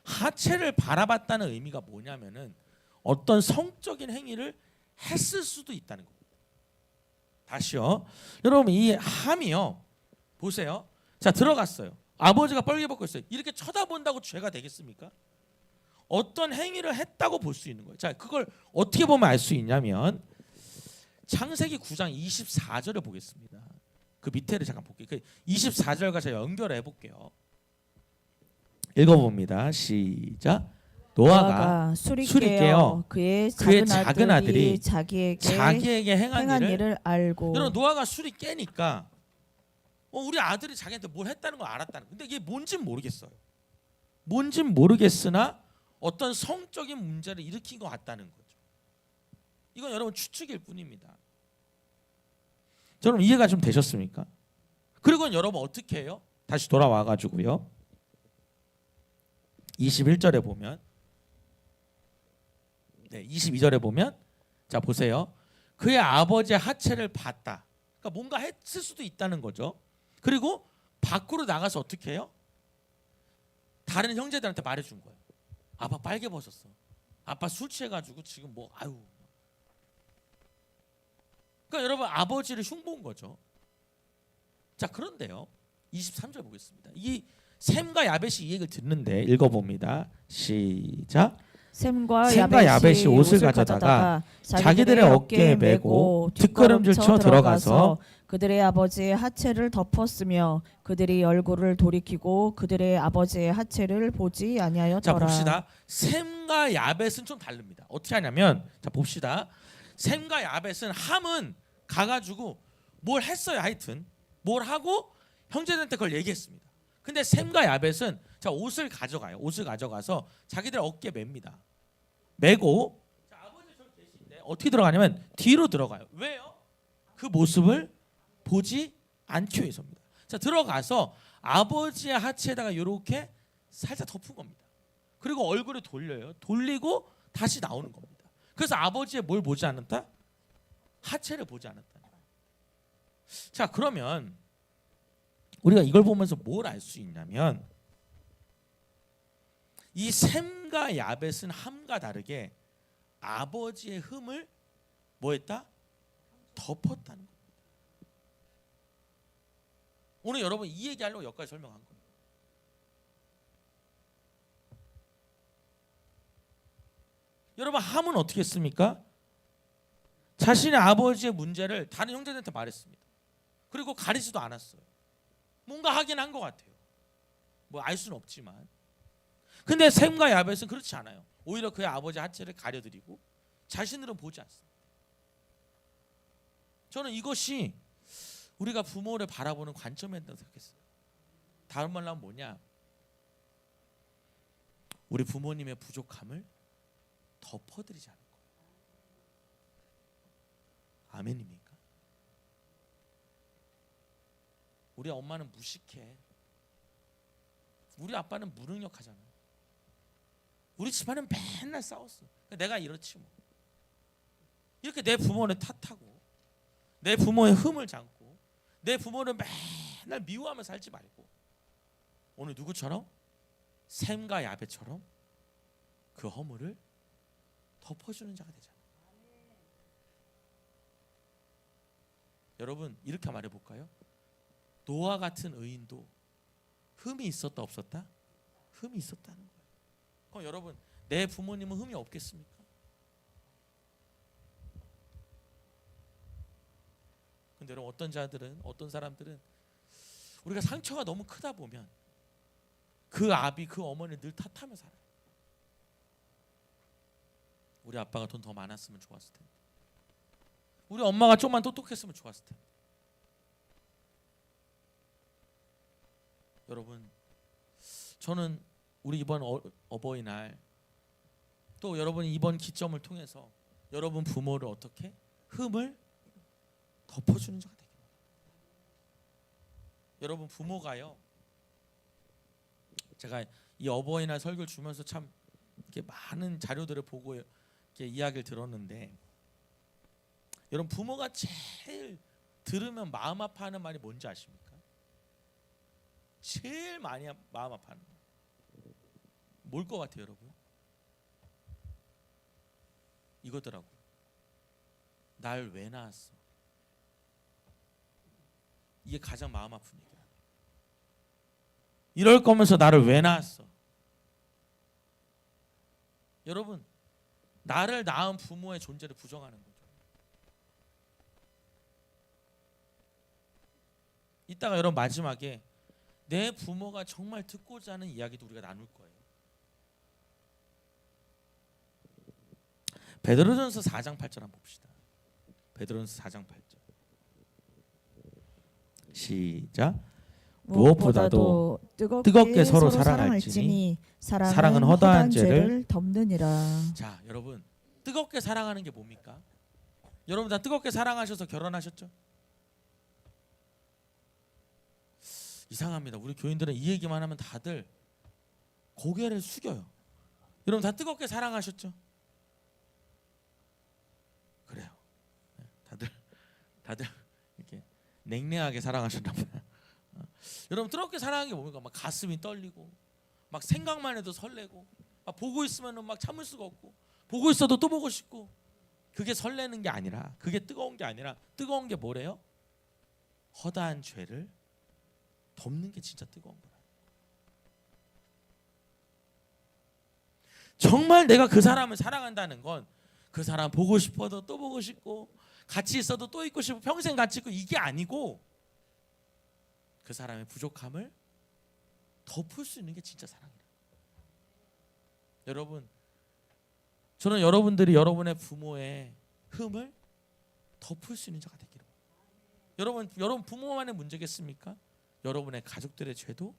하체를 바라봤다는 의미가 뭐냐면은 어떤 성적인 행위를 했을 수도 있다는 겁니다. 다시요. 여러분 이 함이요. 보세요. 자, 들어갔어요. 아버지가 뻘개 벗고 있어요. 이렇게 쳐다본다고 죄가 되겠습니까? 어떤 행위를 했다고 볼 수 있는 거예요. 자, 그걸 어떻게 보면 알 수 있냐면 창세기 9장 24절을 보겠습니다. 그 밑에를 잠깐 볼게요. 그 24절과 제가 연결해 볼게요. 읽어봅니다. 시작. 노아가 술이 깨어 그의 작은 아들이 자기에게 행한 일을 알고. 여러분 노아가 술이 깨니까 우리 아들이 자기한테 뭘 했다는 걸 알았다는. 근데 이게 뭔진 모르겠어요. 뭔진 모르겠으나 어떤 성적인 문제를 일으킨 것 같다는 거죠. 이건 여러분 추측일 뿐입니다. 여러분 이해가 좀 되셨습니까? 그리고 여러분 어떻게 해요? 다시 돌아와 가지고요. 21절에 보면 22절에 보면 자 보세요. 그의 아버지의 하체를 봤다. 그러니까 뭔가 했을 수도 있다는 거죠. 그리고 밖으로 나가서 어떻게 해요? 다른 형제들한테 말해준 거예요. 아빠 빨개 벗었어. 아빠 술 취해가지고 지금 뭐 아유. 그러니까 여러분 아버지를 흉보은 거죠. 자 그런데요. 23절 보겠습니다. 이 셈과 야벳이 이 얘기를 듣는데 읽어봅니다. 시작. 셈과 야벳이 옷을 가져다가 자기들의 어깨에 메고 뒷걸음질 쳐 들어가서 그들의 아버지의 하체를 덮었으며 그들이 얼굴을 돌이키고 그들의 아버지의 하체를 보지 아니하였더라. 자 봅시다. 셈과 야벳은 좀 다릅니다. 어떻게 하냐면 자 봅시다. 셈과 야벳은 함은 가가지고 뭘 했어요. 하여튼 뭘 하고 형제들한테 그걸 얘기했습니다. 근데 셈과 야벳은 자 옷을 가져가요. 옷을 가져가서 자기들 어깨에 맵니다. 메고 자, 아버지 저기 계신데 어떻게 들어가냐면 뒤로 들어가요. 왜요? 그 모습을 보지 않기 위해서입니다. 자 들어가서 아버지의 하체에다가 이렇게 살짝 덮은 겁니다. 그리고 얼굴을 돌려요. 돌리고 다시 나오는 겁니다. 그래서 아버지의 뭘 보지 않았다? 하체를 보지 않았다. 자 그러면 우리가 이걸 보면서 뭘 알 수 있냐면 이 셈과 야벳은 함과 다르게 아버지의 흠을 뭐했다? 덮었다는 겁니다. 오늘 여러분 이 얘기하려고 여기까지 설명한 거예요. 여러분 함은 어떻게 했습니까? 자신의 아버지의 문제를 다른 형제들한테 말했습니다. 그리고 가리지도 않았어요. 뭔가 하긴 한 것 같아요. 뭐 알 수는 없지만. 근데 셈과 야벳은 그렇지 않아요. 오히려 그의 아버지 하체를 가려드리고 자신들은 보지 않습니다. 저는 이것이 우리가 부모를 바라보는 관점에 된다고 생각했어요. 다른 말로 하면 뭐냐? 우리 부모님의 부족함을 덮어드리지 않는 거예요. 아멘입니까? 우리 엄마는 무식해. 우리 아빠는 무능력하잖아. 우리 집안은 맨날 싸웠어. 내가 이렇지 뭐. 이렇게 내 부모를 탓하고 내 부모의 흠을 잡고 내 부모를 맨날 미워하며 살지 말고 오늘 누구처럼? 셈과 야벳처럼 그 허물을 덮어주는 자가 되잖아. 여러분 이렇게 말해볼까요? 노아 같은 의인도 흠이 있었다 없었다? 흠이 있었다는 거예요. 그럼 여러분 내 부모님은 흠이 없겠습니까? 근데 여러분 어떤 사람들은 우리가 상처가 너무 크다 보면 그 아비 그 어머니를 늘 탓하며 살아요. 우리 아빠가 돈 더 많았으면 좋았을 텐데, 우리 엄마가 좀만 똑똑했으면 좋았을 텐데. 여러분, 저는 우리 이번 어버이날, 또 여러분이 이번 기점을 통해서 여러분 부모를 어떻게 흠을 덮어주는 자가 되길 바랍니다. 여러분 부모가요, 제가 이 어버이날 설교를 주면서 참 이렇게 많은 자료들을 보고 이렇게 이야기를 들었는데, 여러분 부모가 제일 들으면 마음 아파하는 말이 뭔지 아십니까? 제일 많이 마음 아파하는 말 뭘 것 같아요, 여러분? 이거더라고요. 날 왜 낳았어? 이게 가장 마음 아픈 얘기야. 이럴 거면서 나를 왜 낳았어? 여러분, 나를 낳은 부모의 존재를 부정하는 거죠. 이따가 여러분 마지막에 내 부모가 정말 듣고자 하는 이야기도 우리가 나눌 거예요. 베드로전서 4장 8절 한번 봅시다. 베드로전서 4장 8절. 시작. 무엇보다도 뜨겁게 서로 사랑할지니 사랑은 허다한 죄를 덮느니라. 자, 여러분, 뜨겁게 사랑하는 게 뭡니까? 여러분 다 뜨겁게 사랑하셔서 결혼하셨죠? 이상합니다. 우리 교인들은 이 얘기만 하면 다들 고개를 숙여요. 여러분 다 뜨겁게 사랑하셨죠? 그래요. 다들 이렇게 냉랭하게 사랑하셨나 봐요. 여러분 뜨겁게 사랑하는 게 뭡니까? 막 가슴이 떨리고, 막 생각만 해도 설레고, 막 보고 있으면은 막 참을 수가 없고, 보고 있어도 또 보고 싶고. 그게 설레는 게 아니라, 그게 뜨거운 게 아니라, 뜨거운 게 뭐래요? 허다한 죄를 덮는 게 진짜 뜨거운 거라. 정말 내가 그 사람을 사랑한다는 건 그 사람 보고 싶어도 또 보고 싶고, 같이 있어도 또 있고 싶고, 평생 같이 있고, 이게 아니고 그 사람의 부족함을 덮을 수 있는 게 진짜 사랑이에요. 여러분, 저는 여러분들이 여러분의 부모의 흠을 덮을 수 있는 자가 되기를. 여러분 부모만의 문제겠습니까? 여러분의 가족들의 죄도,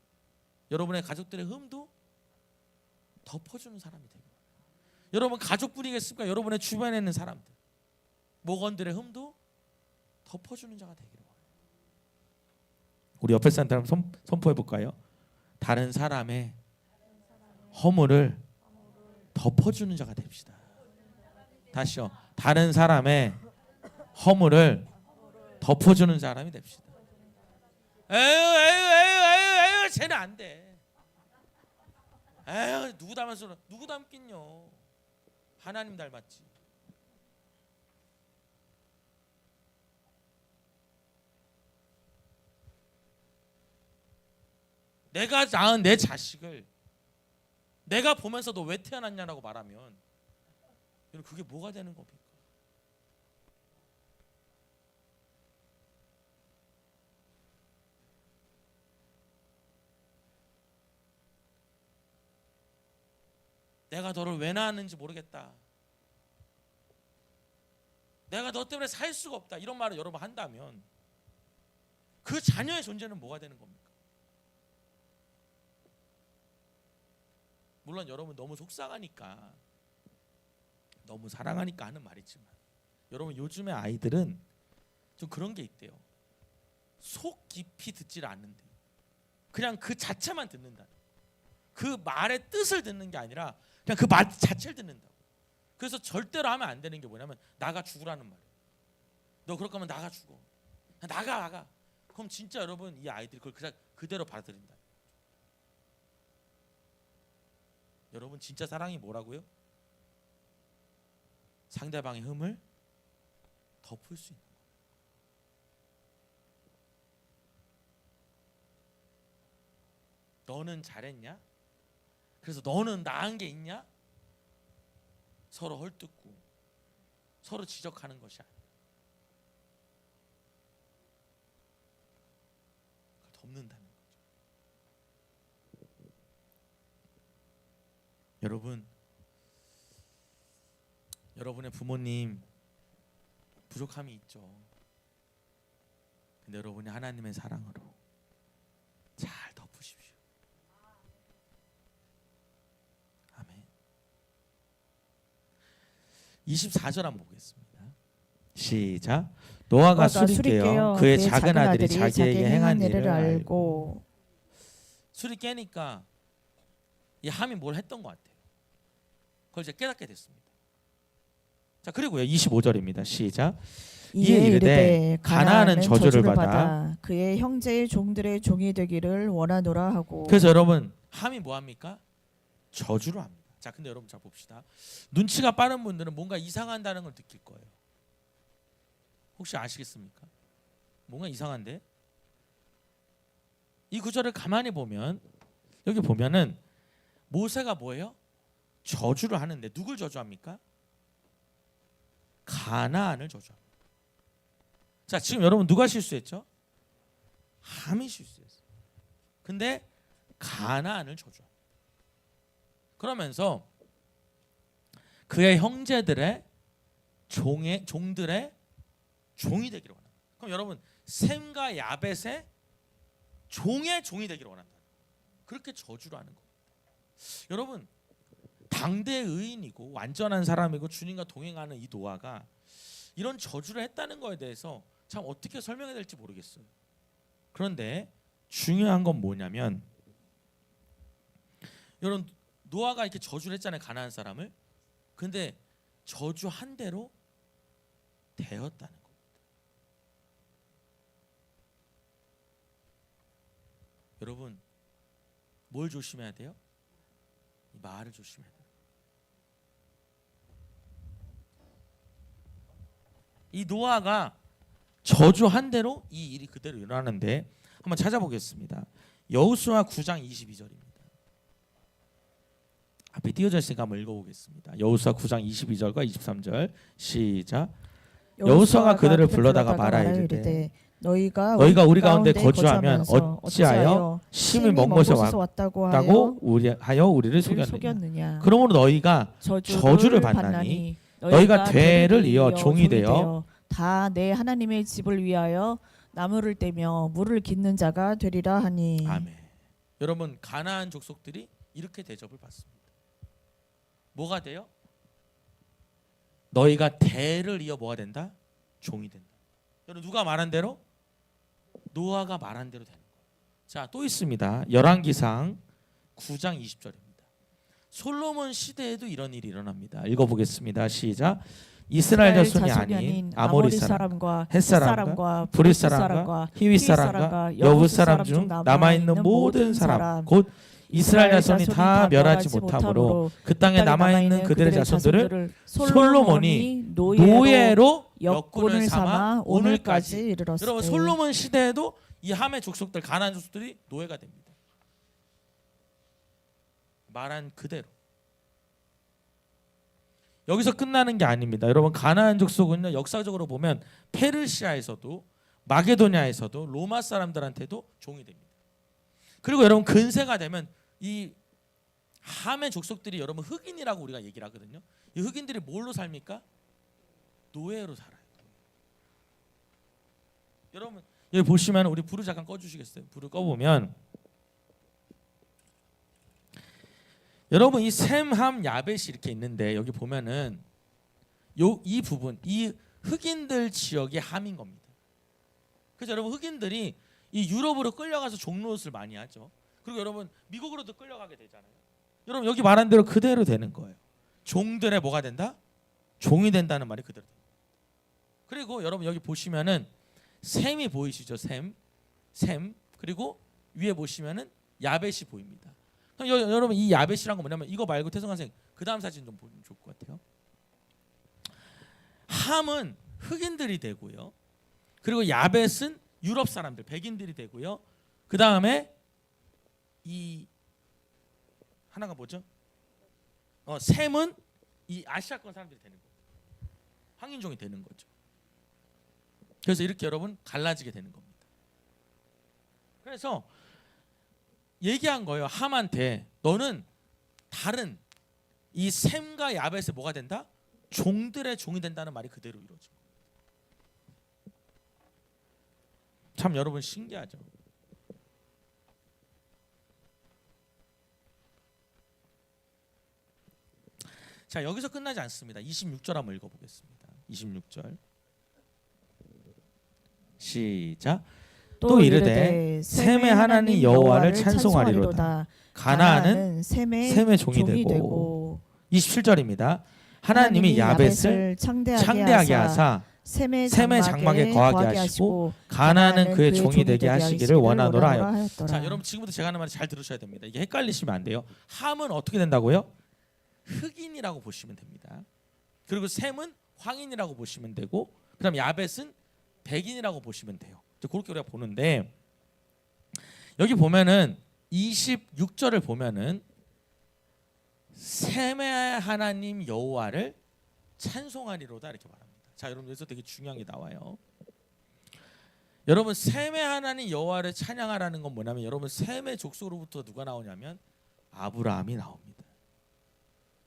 여러분의 가족들의 흠도 덮어주는 사람이 되기를. 여러분 가족뿐이겠습니까? 여러분의 주변에 있는 사람들, 목원들의 흠도 덮어주는 자가 되기를. 우리 옆에 사람 선포해 볼까요? 다른 사람의 허물을 덮어주는 자가 됩시다. 다시요. 다른 사람의 허물을 덮어주는 사람이 됩시다. 에휴, 쟤는 안 돼. 에휴, 누구 닮았어? 누구 닮긴요? 하나님 닮았지. 내가 낳은 내 자식을 내가 보면서 너 왜 태어났냐라고 말하면 그게 뭐가 되는 겁니까? 내가 너를 왜 낳았는지 모르겠다. 내가 너 때문에 살 수가 없다. 이런 말을 여러분 한다면 그 자녀의 존재는 뭐가 되는 겁니까? 물론 여러분 너무 속상하니까, 너무 사랑하니까 하는 말이지만, 여러분 요즘의 아이들은 좀 그런 게 있대요. 속 깊이 듣지를 않는데 그냥 그 자체만 듣는다. 그 말의 뜻을 듣는 게 아니라 그냥 그 말 자체를 듣는다. 그래서 절대로 하면 안 되는 게 뭐냐면 나가 죽으라는 말이에요. 너 그럴 거면 나가 죽어. 나가. 그럼 진짜 여러분 이 아이들이 그걸 그대로 받아들인다. 여러분 진짜 사랑이 뭐라고요? 상대방의 흠을 덮을 수 있는 거예요. 너는 잘했냐? 그래서 너는 나은 게 있냐? 서로 헐뜯고 서로 지적하는 것이 아니야. 그걸 덮는다는 거죠. 여러분의 부모님 부족함이 있죠. 근데 여러분이 하나님의 사랑으로 잘 덮으십시오. 아멘. 24절 한번 보겠습니다. 시작. 노아가 술이 깨어 그의 작은 아들이 자기에게 행한 일을 알고. 술이 깨니까 이 함이 뭘 했던 것 같아요. 그걸 이제 깨닫게 됐습니다. 자, 그리고요 25절입니다. 시작. 이에 이르되 가나안은 저주를 받아 그의 형제의 종들의 종이 되기를 원하노라 하고. 그래서 여러분 함이 뭐 합니까? 저주를 합니다. 자, 근데 여러분 자 봅시다. 눈치가 빠른 분들은 뭔가 이상한다는 걸 느낄 거예요. 혹시 아시겠습니까? 뭔가 이상한데? 이 구절을 가만히 보면 여기 보면은 모세가 뭐예요? 저주를 하는데 누굴 저주합니까? 가나안을 저주합니다. 자, 지금 여러분 누가 실수했죠? 함이 실수했어요. 근데 가나안을 저주합니다. 그러면서 그의 형제들의 종들의 종이 되기를 원합니다. 그럼 여러분 셈과 야벳의 종의 종이 되기를 원한다. 그렇게 저주를 하는 겁니다. 여러분 당대 의인이고 완전한 사람이고 주님과 동행하는 이 노아가 이런 저주를 했다는 거에 대해서 참 어떻게 설명해야 될지 모르겠어요. 그런데 중요한 건 뭐냐면 여러분 노아가 이렇게 저주를 했잖아요. 가나안 사람을. 근데 저주한 대로 되었다는 겁니다. 여러분 뭘 조심해야 돼요? 이 말을 조심해야 돼요. 이 노아가 저주한 대로 이 일이 그대로 일어나는데 한번 찾아보겠습니다. 여호수아 9장 22절입니다. 앞에 띄어져 있으니까 한번 읽어보겠습니다. 여호수아 9장 22절과 23절 시작. 여호수아가 그들을 불러다가 말하 이르되 너희가 우리 가운데 거주하면 어찌하여 심히 먼 곳에 왔다고 하여 우리를 속였느냐. 그러므로 너희가 저주를 받나니 너희가 대를 이어 종이 되어 다 내 하나님의 집을 위하여 나무를 떼며 물을 깃는 자가 되리라 하니. 아멘. 여러분 가나안 족속들이 이렇게 대접을 받습니다. 뭐가 돼요? 너희가 대를 이어 뭐가 된다? 종이 된다. 여러분 누가 말한 대로? 노아가 말한 대로 되는 거예요. 자, 또 있습니다. 열왕기상 9장 20절입니다. 솔로몬 시대에도 이런 일이 일어납니다. 읽어보겠습니다. 시작. 이스라엘 자손이 아닌 아모리 사람과 헷 사람과 브릿 사람과 히윗 사람과 여붓 사람 중 남아 있는 모든 사람 곧 이스라엘 자손이 다 멸하지 못하므로 그 땅에 남아 있는 그들의 자손들을 솔로몬이 노예로 역군을 삼아 오늘까지 이르렀어요. 여러분 솔로몬 시대에도 이 함의 족속들 가나안 족속들이 노예가 됩니다. 말한 그대로. 여기서 끝나는 게 아닙니다. 여러분 가나안 족속은요 역사적으로 보면 페르시아에서도 마게도냐에서도 로마 사람들한테도 종이 됩니다. 그리고 여러분 근세가 되면 이 함의 족속들이 여러분 흑인이라고 우리가 얘기를 하거든요. 이 흑인들이 뭘로 삽니까? 노예로 살아요. 여러분 여기 보시면 우리 불을 잠깐 꺼주시겠어요? 불을 꺼보면 여러분 이 셈, 함, 야벳이 이렇게 있는데 여기 보면은 이 부분 이 흑인들 지역이 함인 겁니다. 그래서 여러분 흑인들이 이 유럽으로 끌려가서 종노릇을 많이 하죠. 그리고 여러분 미국으로도 끌려가게 되잖아요. 여러분 여기 말한 대로 그대로 되는 거예요. 종들의 뭐가 된다? 종이 된다는 말이 그대로 됩니다. 그리고 여러분 여기 보시면은 셈이 보이시죠? 셈 그리고 위에 보시면은 야벳이 보입니다. 그럼 여러분 이 야벳이란 건 뭐냐면 이거 말고 태성학생 그 다음 사진 좀 보면 좋을 것 같아요. 함은 흑인들이 되고요. 그리고 야벳은 유럽 사람들 백인들이 되고요. 그 다음에 이 하나가 뭐죠? 셈은 이 아시아권 사람들이 되는 거예요. 황인종이 되는 거죠. 그래서 이렇게 여러분 갈라지게 되는 겁니다. 그래서 얘기한 거예요. 함한테 너는 다른 이 셈과 야벳이 뭐가 된다? 종들의 종이 된다는 말이 그대로 이루어져. 참 여러분 신기하죠. 자, 여기서 끝나지 않습니다. 26절 한번 읽어보겠습니다. 26절 시작. 또 이르되 셈의 하나님 여호와를 찬송하리로다. 가나안은 셈의 종이 되고. 27절입니다. 하나님이 야벳을 창대하게 하사 셈의 장막에 거하게 하시고 가나안은 그의 종이 되게 하시기를 원하노라 하였더라. 자, 여러분 지금부터 제가 하는 말 잘 들으셔야 됩니다. 이게 헷갈리시면 안 돼요. 함은 어떻게 된다고요? 흑인이라고 보시면 됩니다. 그리고 셈은 황인이라고 보시면 되고, 그다음 야벳은 백인이라고 보시면 돼요. 그렇게 우리가 보는데, 여기 보면은 26절을 보면은 셈의 하나님 여호와를 찬송하리로다 이렇게 말합니다. 자, 여러분 여기서 되게 중요한 게 나와요. 여러분 셈의 하나님 여호와를 찬양하라는 건 뭐냐면, 여러분 셈의 족속으로부터 누가 나오냐면 아브라함이 나옵니다.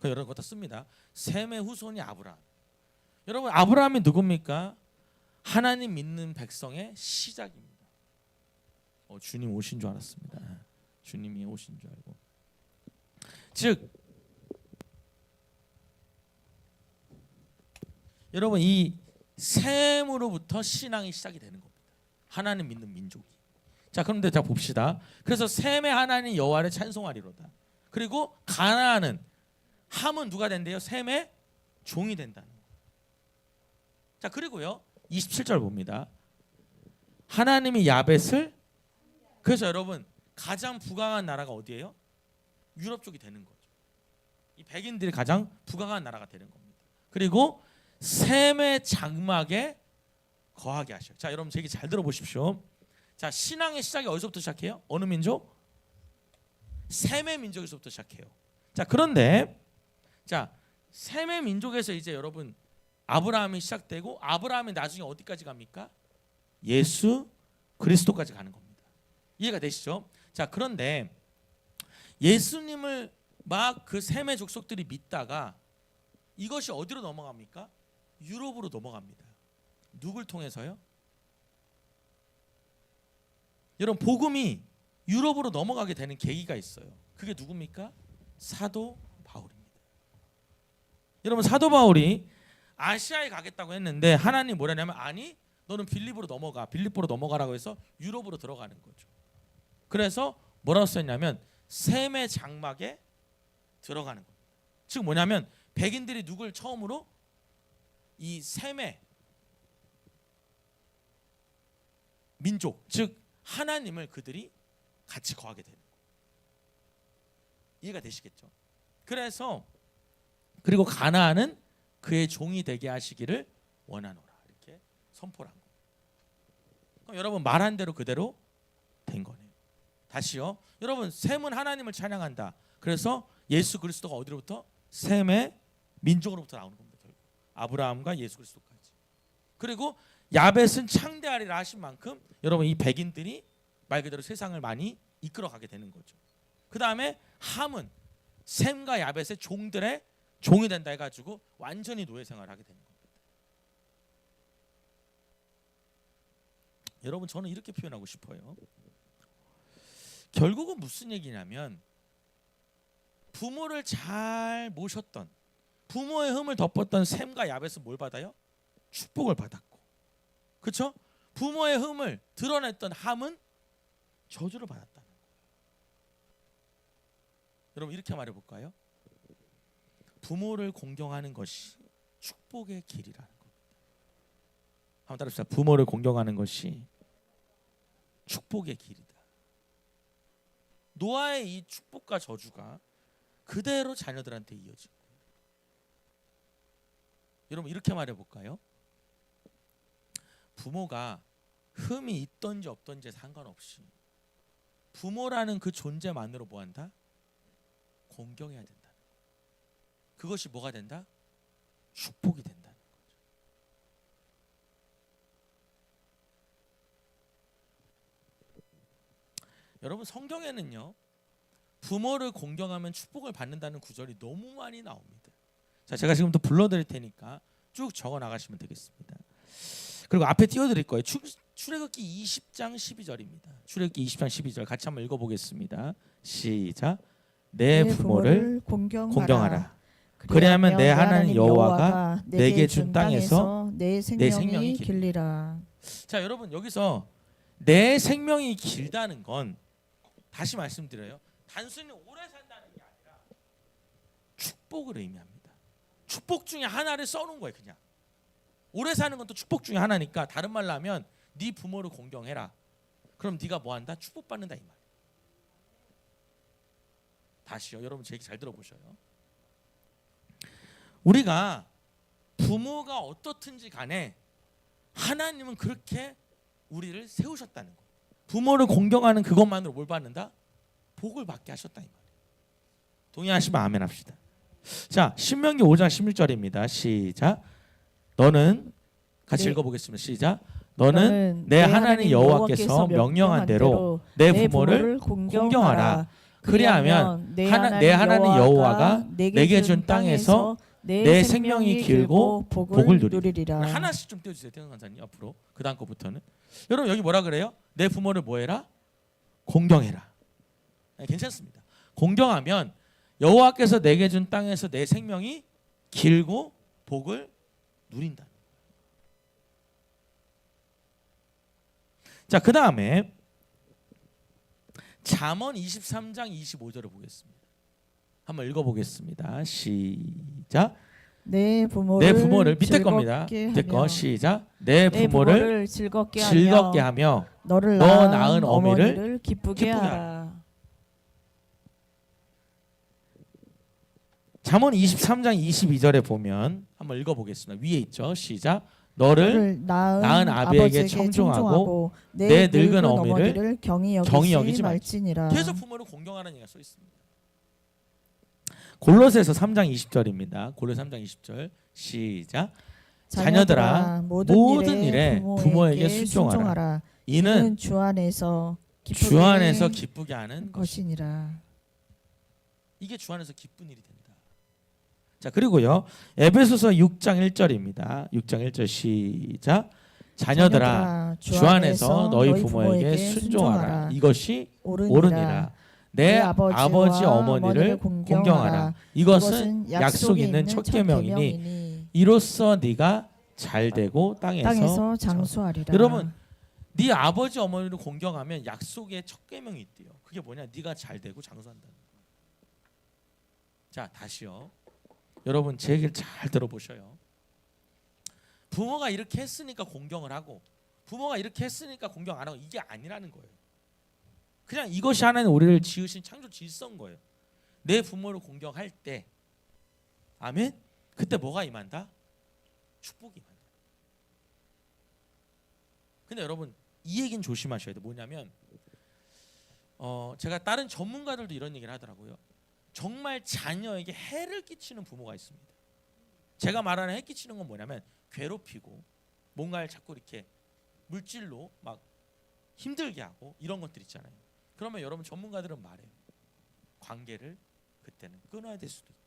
여러분 그거 다 씁니다. 셈의 후손이 아브라함. 여러분 아브라함이 누굽니까? 하나님 믿는 백성의 시작입니다. 주님 오신 줄 알았습니다. 주님이 오신 줄 알고. 즉 여러분 이 셈으로부터 신앙이 시작이 되는 겁니다. 하나님 믿는 민족이. 자, 그런데 자 봅시다. 그래서 셈의 하나님 여호와를 찬송하리로다. 그리고 가나안은, 함은 누가 된대요? 셈의 종이 된다는 거예요. 자, 그리고요 27절 봅니다. 하나님이 야벳을, 그래서 여러분 가장 부강한 나라가 어디예요? 유럽 쪽이 되는 거죠. 이 백인들이 가장 부강한 나라가 되는 겁니다. 그리고 셈의 장막에 거하게 하셔요. 자, 여러분 제 얘기 잘 들어보십시오. 자, 신앙의 시작이 어디서부터 시작해요? 어느 민족? 셈의 민족에서부터 시작해요. 자, 그런데 자, 셈의 민족에서 이제 여러분 아브라함이 시작되고, 아브라함이 나중에 어디까지 갑니까? 예수 그리스도까지 가는 겁니다. 이해가 되시죠? 자, 그런데 예수님을 막 그 셈의 족속들이 믿다가 이것이 어디로 넘어갑니까? 유럽으로 넘어갑니다. 누굴 통해서요? 여러분 복음이 유럽으로 넘어가게 되는 계기가 있어요. 그게 누굽니까? 사도 바울입니다. 여러분 사도 바울이 아시아에 가겠다고 했는데 하나님 뭐라냐면, 아니 너는 빌립보로 넘어가라고 해서 유럽으로 들어가는 거죠. 그래서 뭐라고 썼냐면 셈의 장막에 들어가는 겁니다. 즉 뭐냐면 백인들이 누굴 처음으로 이 셈의 민족, 즉 하나님을 그들이 같이 거하게 되는 거예요. 이해가 되시겠죠? 그래서 그리고 가나안은 그의 종이 되게 하시기를 원하노라 이렇게 선포를 한 거예요. 그럼 여러분 말한 대로 그대로 된 거네요. 다시요. 여러분 셈은 하나님을 찬양한다. 그래서 예수 그리스도가 어디로부터? 셈의 민족으로부터 나오는 겁니다. 결국 아브라함과 예수 그리스도까지. 그리고 야벳은 창대하리라 하신 만큼 여러분 이 백인들이 말 그대로 세상을 많이 이끌어가게 되는 거죠. 그 다음에 함은 셈과 야벳의 종들의 종이 된다 해가지고 완전히 노예 생활을 하게 되는 겁니다. 여러분 저는 이렇게 표현하고 싶어요. 결국은 무슨 얘기냐면, 부모를 잘 모셨던, 부모의 흠을 덮었던 셈과 야벳은 뭘 받아요? 축복을 받았고, 그렇죠? 부모의 흠을 드러냈던 함은 저주를 받았다는 거예요. 여러분 이렇게 말해볼까요? 부모를 공경하는 것이 축복의 길이라는 겁니다. 한번 따라합시다. 부모를 공경하는 것이 축복의 길이다. 노아의 이 축복과 저주가 그대로 자녀들한테 이어진 거예요. 여러분 이렇게 말해볼까요? 부모가 흠이 있던지 없던지 상관없이 부모라는 그 존재만으로 뭐한다? 공경해야 된다. 그것이 뭐가 된다? 축복이 된다는 거죠. 여러분 성경에는요 부모를 공경하면 축복을 받는다는 구절이 너무 많이 나옵니다. 자, 제가 지금 또 불러드릴 테니까 쭉 적어 나가시면 되겠습니다. 그리고 앞에 띄워드릴 거예요. 출애굽기 20장 12절입니다. 출애굽기 20장 12절 같이 한번 읽어보겠습니다. 시작. 내 부모를 공경하라. 그리하면 내 하나님 여호와가 내게 준 땅에서 내 생명이 생명이 길리라. 자, 여러분 여기서 내 생명이 길다는 건 다시 말씀드려요. 단순히 오래 산다는 게 아니라 축복을 의미합니다. 축복 중에 하나를 써놓은 거예요. 그냥 오래 사는 건 또 축복 중에 하나니까 다른 말로 하면 네 부모를 공경해라. 그럼 네가 뭐한다? 축복받는다 이 말. 다시요. 여러분 제 얘기 잘 들어보셔요. 우리가 부모가 어떻든지 간에 하나님은 그렇게 우리를 세우셨다는 거. 부모를 공경하는 그것만으로 뭘 받는다? 복을 받게 하셨다 이 말이에요. 동의하시면 아멘 합시다. 자, 신명기 5장 16절입니다. 시작. 너는 같이 읽어보겠습니다. 시작. 너는 내 하나님 여호와께서 명령한 대로 내 부모를 공경하라. 그리하면 내 하나님 여호와가 내게 준 땅에서 내 생명이 길고 복을 누리리라. 하나씩 좀 떼어주세요. 태영 강사님 앞으로. 그 다음 거부터는. 여러분 여기 뭐라 그래요? 내 부모를 뭐해라? 공경해라. 네, 괜찮습니다. 공경하면 여호와께서 내게 준 땅에서 내 생명이 길고 복을 누린다. 자, 그 다음에 잠언 23장 25절을 보겠습니다. 한번 읽어보겠습니다. 시작. 내 부모를 밑에 겁니다. 밑에 거 시작. 내 부모를 즐겁게 하며 너 낳은 어미를 기쁘게 하라. 잠언 23장 22절에 보면 한번 읽어보겠습니다. 위에 있죠. 시작. 너를 낳은 아비에게 청종하고 내 늙은 어미를 경히 여기지 말지니라. 계속 부모를 공경하는 얘기가 써 있습니다. 골로새서 3장 20절입니다. 골로새 3장 20절 시작. 자녀들아 모든 일에 부모에게 순종하라. 이는 주 안에서 기쁘게 하는 것이니라. 이게 주 안에서 기쁜 일이 된다. 자, 그리고요 에베소서 6장 1절입니다. 6장 1절 시작. 자녀들아 주 안에서 너희 부모에게 순종하라. 이것이 옳으니라. 내 아버지 어머니를 공경하라. 이것은 약속 있는 첫 계명이니 이로써 네가 잘되고 땅에서 장수하리라. 여러분 네 아버지 어머니를 공경하면 약속의 첫 계명이 있대요. 그게 뭐냐? 네가 잘되고 장수한다는 거예요. 자, 다시요. 여러분 제 얘기를 잘 들어보셔요. 부모가 이렇게 했으니까 공경을 하고 부모가 이렇게 했으니까 공경 안 하고 이게 아니라는 거예요. 그냥 이것이 하나님 우리를 지으신 창조 질서인 거예요. 내 부모를 공경할 때 아멘? 그때 뭐가 임한다? 축복이 임한다. 근데 여러분 이 얘기는 조심하셔야 돼요. 뭐냐면 제가 다른 전문가들도 이런 얘기를 하더라고요. 정말 자녀에게 해를 끼치는 부모가 있습니다. 제가 말하는 해 끼치는 건 뭐냐면 괴롭히고 뭔가를 자꾸 이렇게 물질로 막 힘들게 하고 이런 것들 있잖아요. 그러면 여러분 전문가들은 말해요. 관계를 그때는 끊어야 될 수도 있다.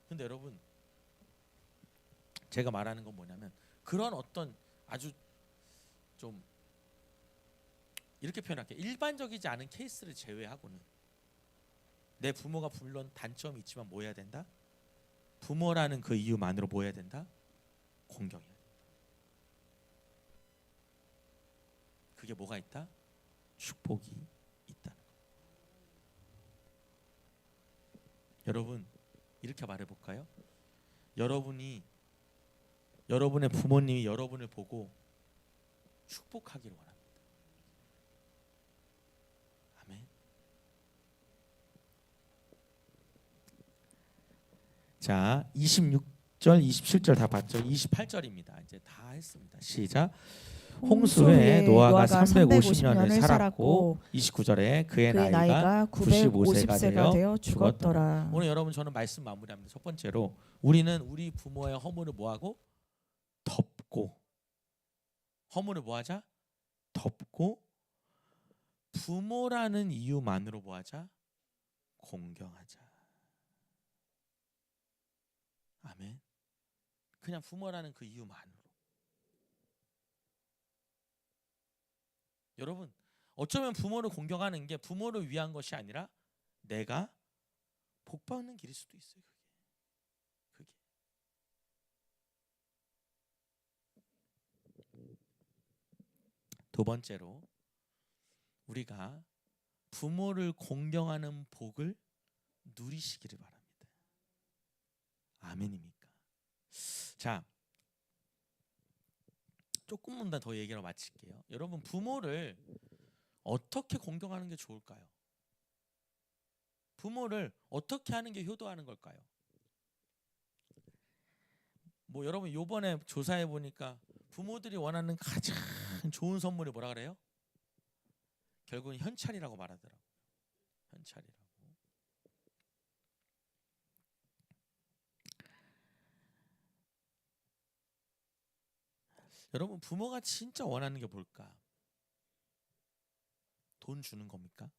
근데 여러분 제가 말하는 건 뭐냐면 그런 어떤 아주 좀 이렇게 표현할게요. 일반적이지 않은 케이스를 제외하고는 내 부모가 물론 단점이 있지만 뭐 해야 된다? 부모라는 그 이유만으로 뭐 해야 된다? 공경해야 된다. 그게 뭐가 있다? 축복이 있다는 거. 여러분 이렇게 말해볼까요? 여러분의 부모님이 여러분을 보고 축복하기를 원합니다. 아멘. 자, 26절, 27절 다 봤죠? 28절입니다. 이제 다 했습니다. 시작. 홍수에 노아가 350년을 살았고 29절에 그의 나이가 95세가 되어 죽었더라. 오늘 여러분 저는 말씀 마무리합니다. 첫 번째로 우리는 우리 부모의 허물을 뭐하고? 덮고. 허물을 뭐하자? 덮고. 없고 부모라는 이유만으로 뭐하자? 공경하자. 아멘. 그냥 부모라는 그 이유만으로. 여러분, 어쩌면 부모를 공경하는 게 부모를 위한 것이 아니라 내가 복받는 길일 수도 있어요. 그게. 두 번째로 우리가 부모를 공경하는 복을 누리시기를 바랍니다. 아멘입니까? 자, 조금만 더 얘기를 마칠게요. 여러분, 부모를 어떻게 공경하는 게 좋을까요? 부모를 어떻게 하는 게 효도하는 걸까요? 뭐 여러분 요번에 조사해 보니까 부모들이 원하는 가장 좋은 선물이 뭐라 그래요? 결국은 현찰이라고 말하더라고요. 현찰이라고. 여러분, 부모가 진짜 원하는 게 뭘까? 돈 주는 겁니까?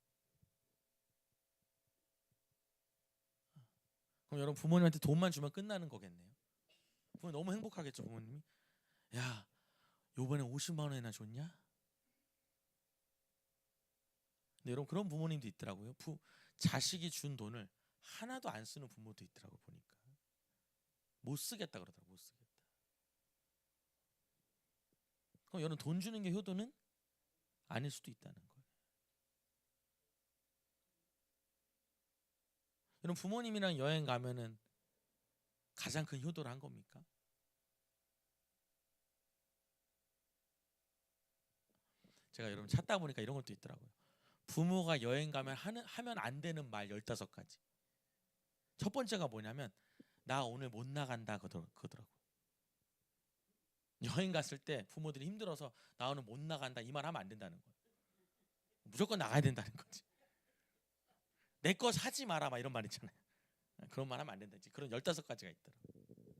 그럼 여러분, 부모님한테 돈만 주면 끝나는 거겠네요. 부모 너무 행복하겠죠. 부모님이 야 요번에 50만 원이나 줬냐? 근데 여러분, 그런 부모님도 있더라고요. 자식이 준 돈을 하나도 안 쓰는 부모도 있더라고. 보니까 못 쓰겠다 그러더라고. 못 쓰겠다. 그럼 여러분, 돈 주는 게 효도는 아닐 수도 있다는 거예요. 여러분, 부모님이랑 여행 가면은 가장 큰 효도를 한 겁니까? 제가 여러분 찾다 보니까 이런 것도 있더라고요. 부모가 여행 가면 하면 안 되는 말 15가지. 첫 번째가 뭐냐면 나 오늘 못 나간다 그러더라고요. 여행 갔을 때 부모들이 힘들어서 나 오늘 못 나간다 이 말 하면 안 된다는 거예요. 무조건 나가야 된다는 거지. 내 거 사지 마라 막 이런 말 있잖아요. 그런 말 하면 안 된다지. 그런 15가지가 있더라고요.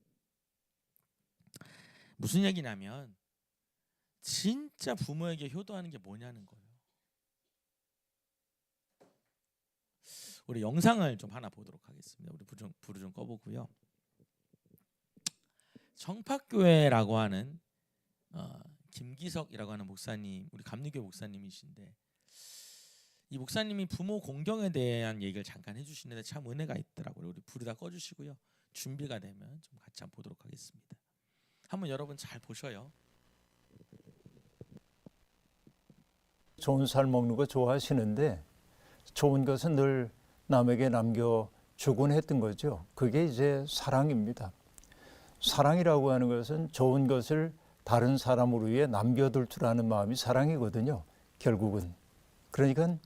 무슨 얘기냐면 진짜 부모에게 효도하는 게 뭐냐는 거예요. 우리 영상을 좀 하나 보도록 하겠습니다. 우리 불을 좀 꺼보고요. 청파교회라고 하는 김기석이라고 하는 목사님, 우리 감리교 목사님이신데 이 목사님이 부모 공경에 대한 얘기를 잠깐 해주시는데 참 은혜가 있더라고요. 우리 불을 다 꺼주시고요. 준비가 되면 좀 같이 한번 보도록 하겠습니다. 한번 여러분 잘 보셔요. 좋은 살 먹는 거 좋아하시는데 좋은 것은 늘 남에게 남겨주곤 했던 거죠. 그게 이제 사랑입니다. 사랑이라고 하는 것은 좋은 것을 다른 사람을 위해 남겨둘 줄 아는 마음이 사랑이거든요. 결국은. 그러니까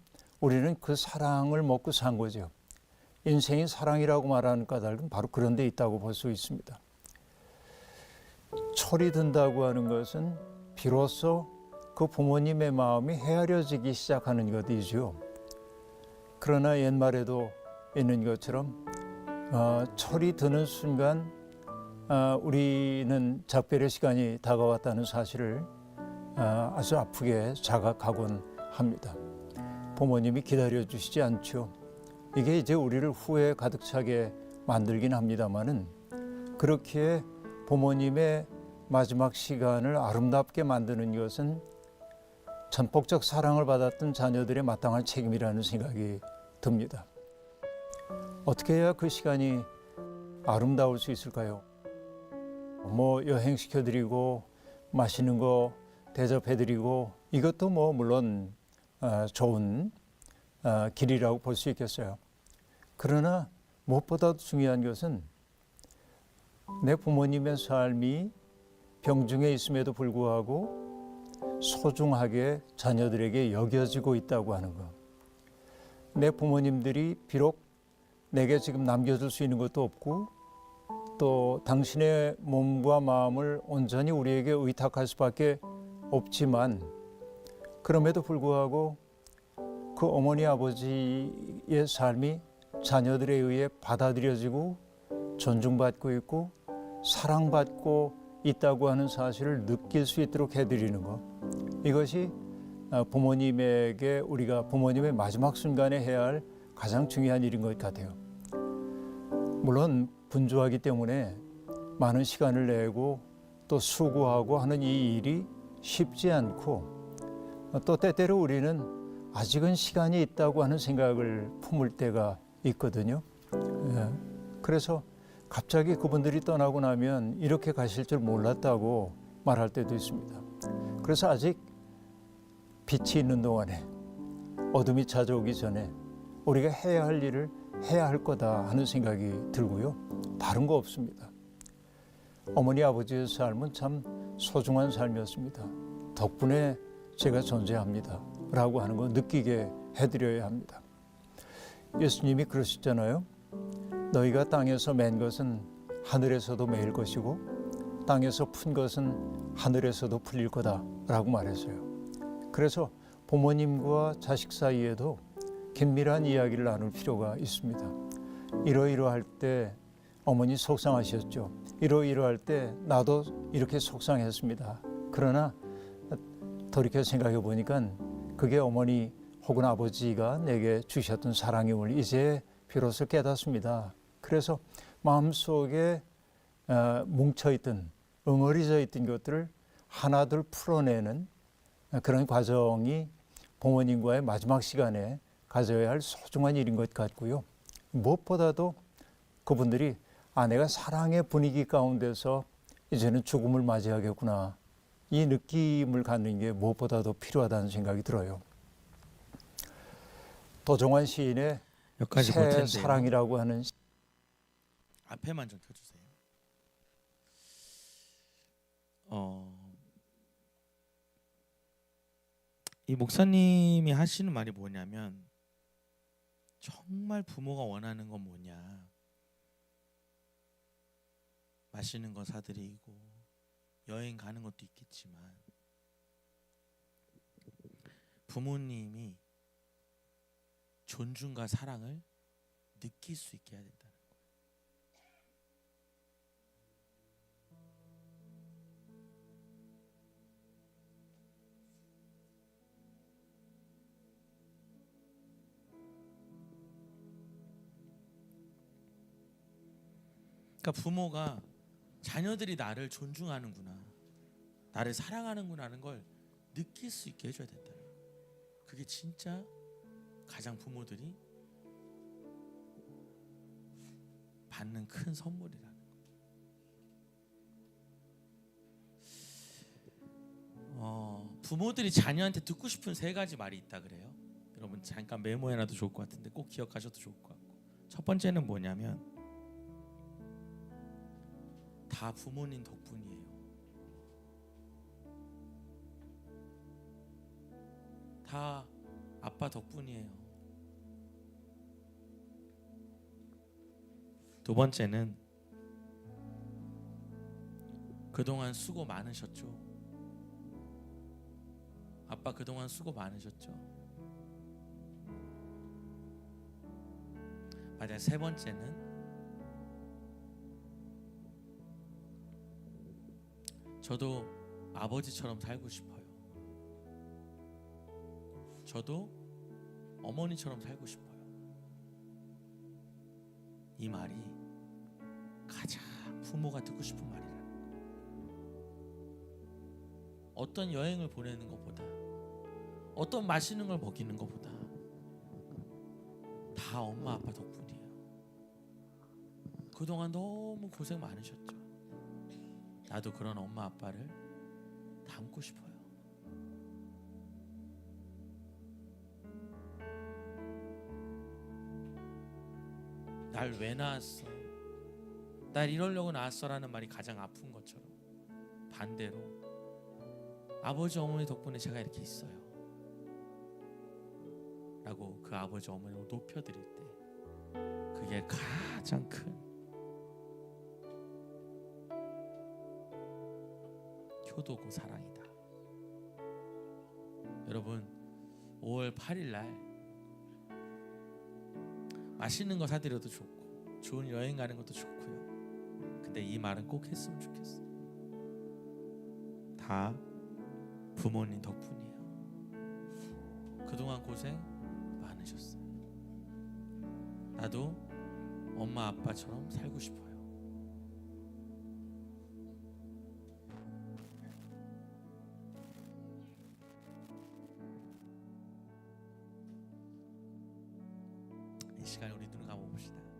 우리는 그 사랑을 먹고 산 거죠. 인생이 사랑이라고 말하는 까닭은 바로 그런 데 있다고 볼 수 있습니다. 철이 든다고 하는 것은 비로소 그 부모님의 마음이 헤아려지기 시작하는 것이죠. 그러나 옛말에도 있는 것처럼 철이 드는 순간 우리는 작별의 시간이 다가왔다는 사실을 아주 아프게 자각하곤 합니다. 부모님이 기다려주시지 않죠. 이게 이제 우리를 후회에 가득 차게 만들긴 합니다만은 그렇게 부모님의 마지막 시간을 아름답게 만드는 것은 전폭적 사랑을 받았던 자녀들의 마땅한 책임이라는 생각이 듭니다. 어떻게 해야 그 시간이 아름다울 수 있을까요? 뭐 여행시켜드리고 맛있는 거 대접해드리고 이것도 뭐 물론 좋은 길이라고 볼 수 있겠어요. 그러나 무엇보다도 중요한 것은 내 부모님의 삶이 병중에 있음에도 불구하고 소중하게 자녀들에게 여겨지고 있다고 하는 것. 내 부모님들이 비록 내게 지금 남겨줄 수 있는 것도 없고 또 당신의 몸과 마음을 온전히 우리에게 의탁할 수밖에 없지만 그럼에도 불구하고 그 어머니 아버지의 삶이 자녀들에 의해 받아들여지고 존중받고 있고 사랑받고 있다고 하는 사실을 느낄 수 있도록 해드리는 것. 이것이 부모님에게 우리가 부모님의 마지막 순간에 해야 할 가장 중요한 일인 것 같아요. 물론 분주하기 때문에 많은 시간을 내고 또 수고하고 하는 이 일이 쉽지 않고 또 때때로 우리는 아직은 시간이 있다고 하는 생각을 품을 때가 있거든요. 그래서 갑자기 그분들이 떠나고 나면 이렇게 가실 줄 몰랐다고 말할 때도 있습니다. 그래서 아직 빛이 있는 동안에 어둠이 찾아오기 전에 우리가 해야 할 일을 해야 할 거다 하는 생각이 들고요. 다른 거 없습니다. 어머니 아버지의 삶은 참 소중한 삶이었습니다. 덕분에 제가 존재합니다 라고 하는 거 느끼게 해드려야 합니다. 예수님이 그러셨잖아요. 너희가 땅에서 맨 것은 하늘에서도 매일 것이고 땅에서 푼 것은 하늘에서도 풀릴 거다 라고 말했어요. 그래서 부모님과 자식 사이에도 긴밀한 이야기를 나눌 필요가 있습니다. 이러이러할 때 어머니 속상하셨죠. 이러이러할 때 나도 이렇게 속상했습니다. 그러나 돌이켜 생각해 보니까 그게 어머니 혹은 아버지가 내게 주셨던 사랑임을 이제 비로소 깨닫습니다. 그래서 마음속에 뭉쳐있던 응어리져 있던 것들을 하나둘 풀어내는 그런 과정이 부모님과의 마지막 시간에 가져야 할 소중한 일인 것 같고요. 무엇보다도 그분들이 내가 사랑의 분위기 가운데서 이제는 죽음을 맞이하겠구나. 이 느낌을 갖는 게 무엇보다도 필요하다는 생각이 들어요. 도종환 시인의 여기까지 볼 새 텐데요. 사랑이라고 하는 앞에만 좀 켜주세요. 이 목사님이 하시는 말이 뭐냐면 정말 부모가 원하는 건 뭐냐. 맛있는 거 사드리고 여행 가는 것도 있겠지만 부모님이 존중과 사랑을 느낄 수 있게 해야 된다는 거예요. 그러니까 부모가 자녀들이 나를 존중하는구나, 나를 사랑하는구나 하는 걸 느낄 수 있게 해줘야 된다. 그게 진짜 가장 부모들이 받는 큰 선물이라는 거. 부모들이 자녀한테 듣고 싶은 3가지 말이 있다 그래요. 여러분 잠깐 메모해놔도 좋을 것 같은데 꼭 기억하셔도 좋을 것 같고, 첫 번째는 뭐냐면 다 부모님 덕분이에요. 다 아빠 덕분이에요. 두 번째는 그동안 수고 많으셨죠. 아빠 그동안 수고 많으셨죠. 맞아요. 세 번째는 저도 아버지처럼 살고 싶어요. 저도 어머니처럼 살고 싶어요. 이 말이 가장 부모가 듣고 싶은 말이라는 거. 어떤 여행을 보내는 것보다, 어떤 맛있는 걸 먹이는 것보다 다 엄마 아빠 덕분이에요. 그동안 너무 고생 많으셨죠. 나도 그런 엄마 아빠를 닮고 싶어요. 날 왜 낳았어? 날 이러려고 낳았어라는 말이 가장 아픈 것처럼 반대로 아버지 어머니 덕분에 제가 이렇게 있어요 라고 그 아버지 어머니를 높여드릴 때 그게 가장 큰 효도고 사랑이다. 여러분 5월 8일 날 맛있는 거 사드려도 좋고 좋은 여행 가는 것도 좋고요. 근데 이 말은 꼭 했으면 좋겠어. 다 부모님 덕분이에요. 그동안 고생 많으셨어요. 나도 엄마 아빠처럼 살고 싶어요. 이 시간에 우리 눈을 감아봅시다.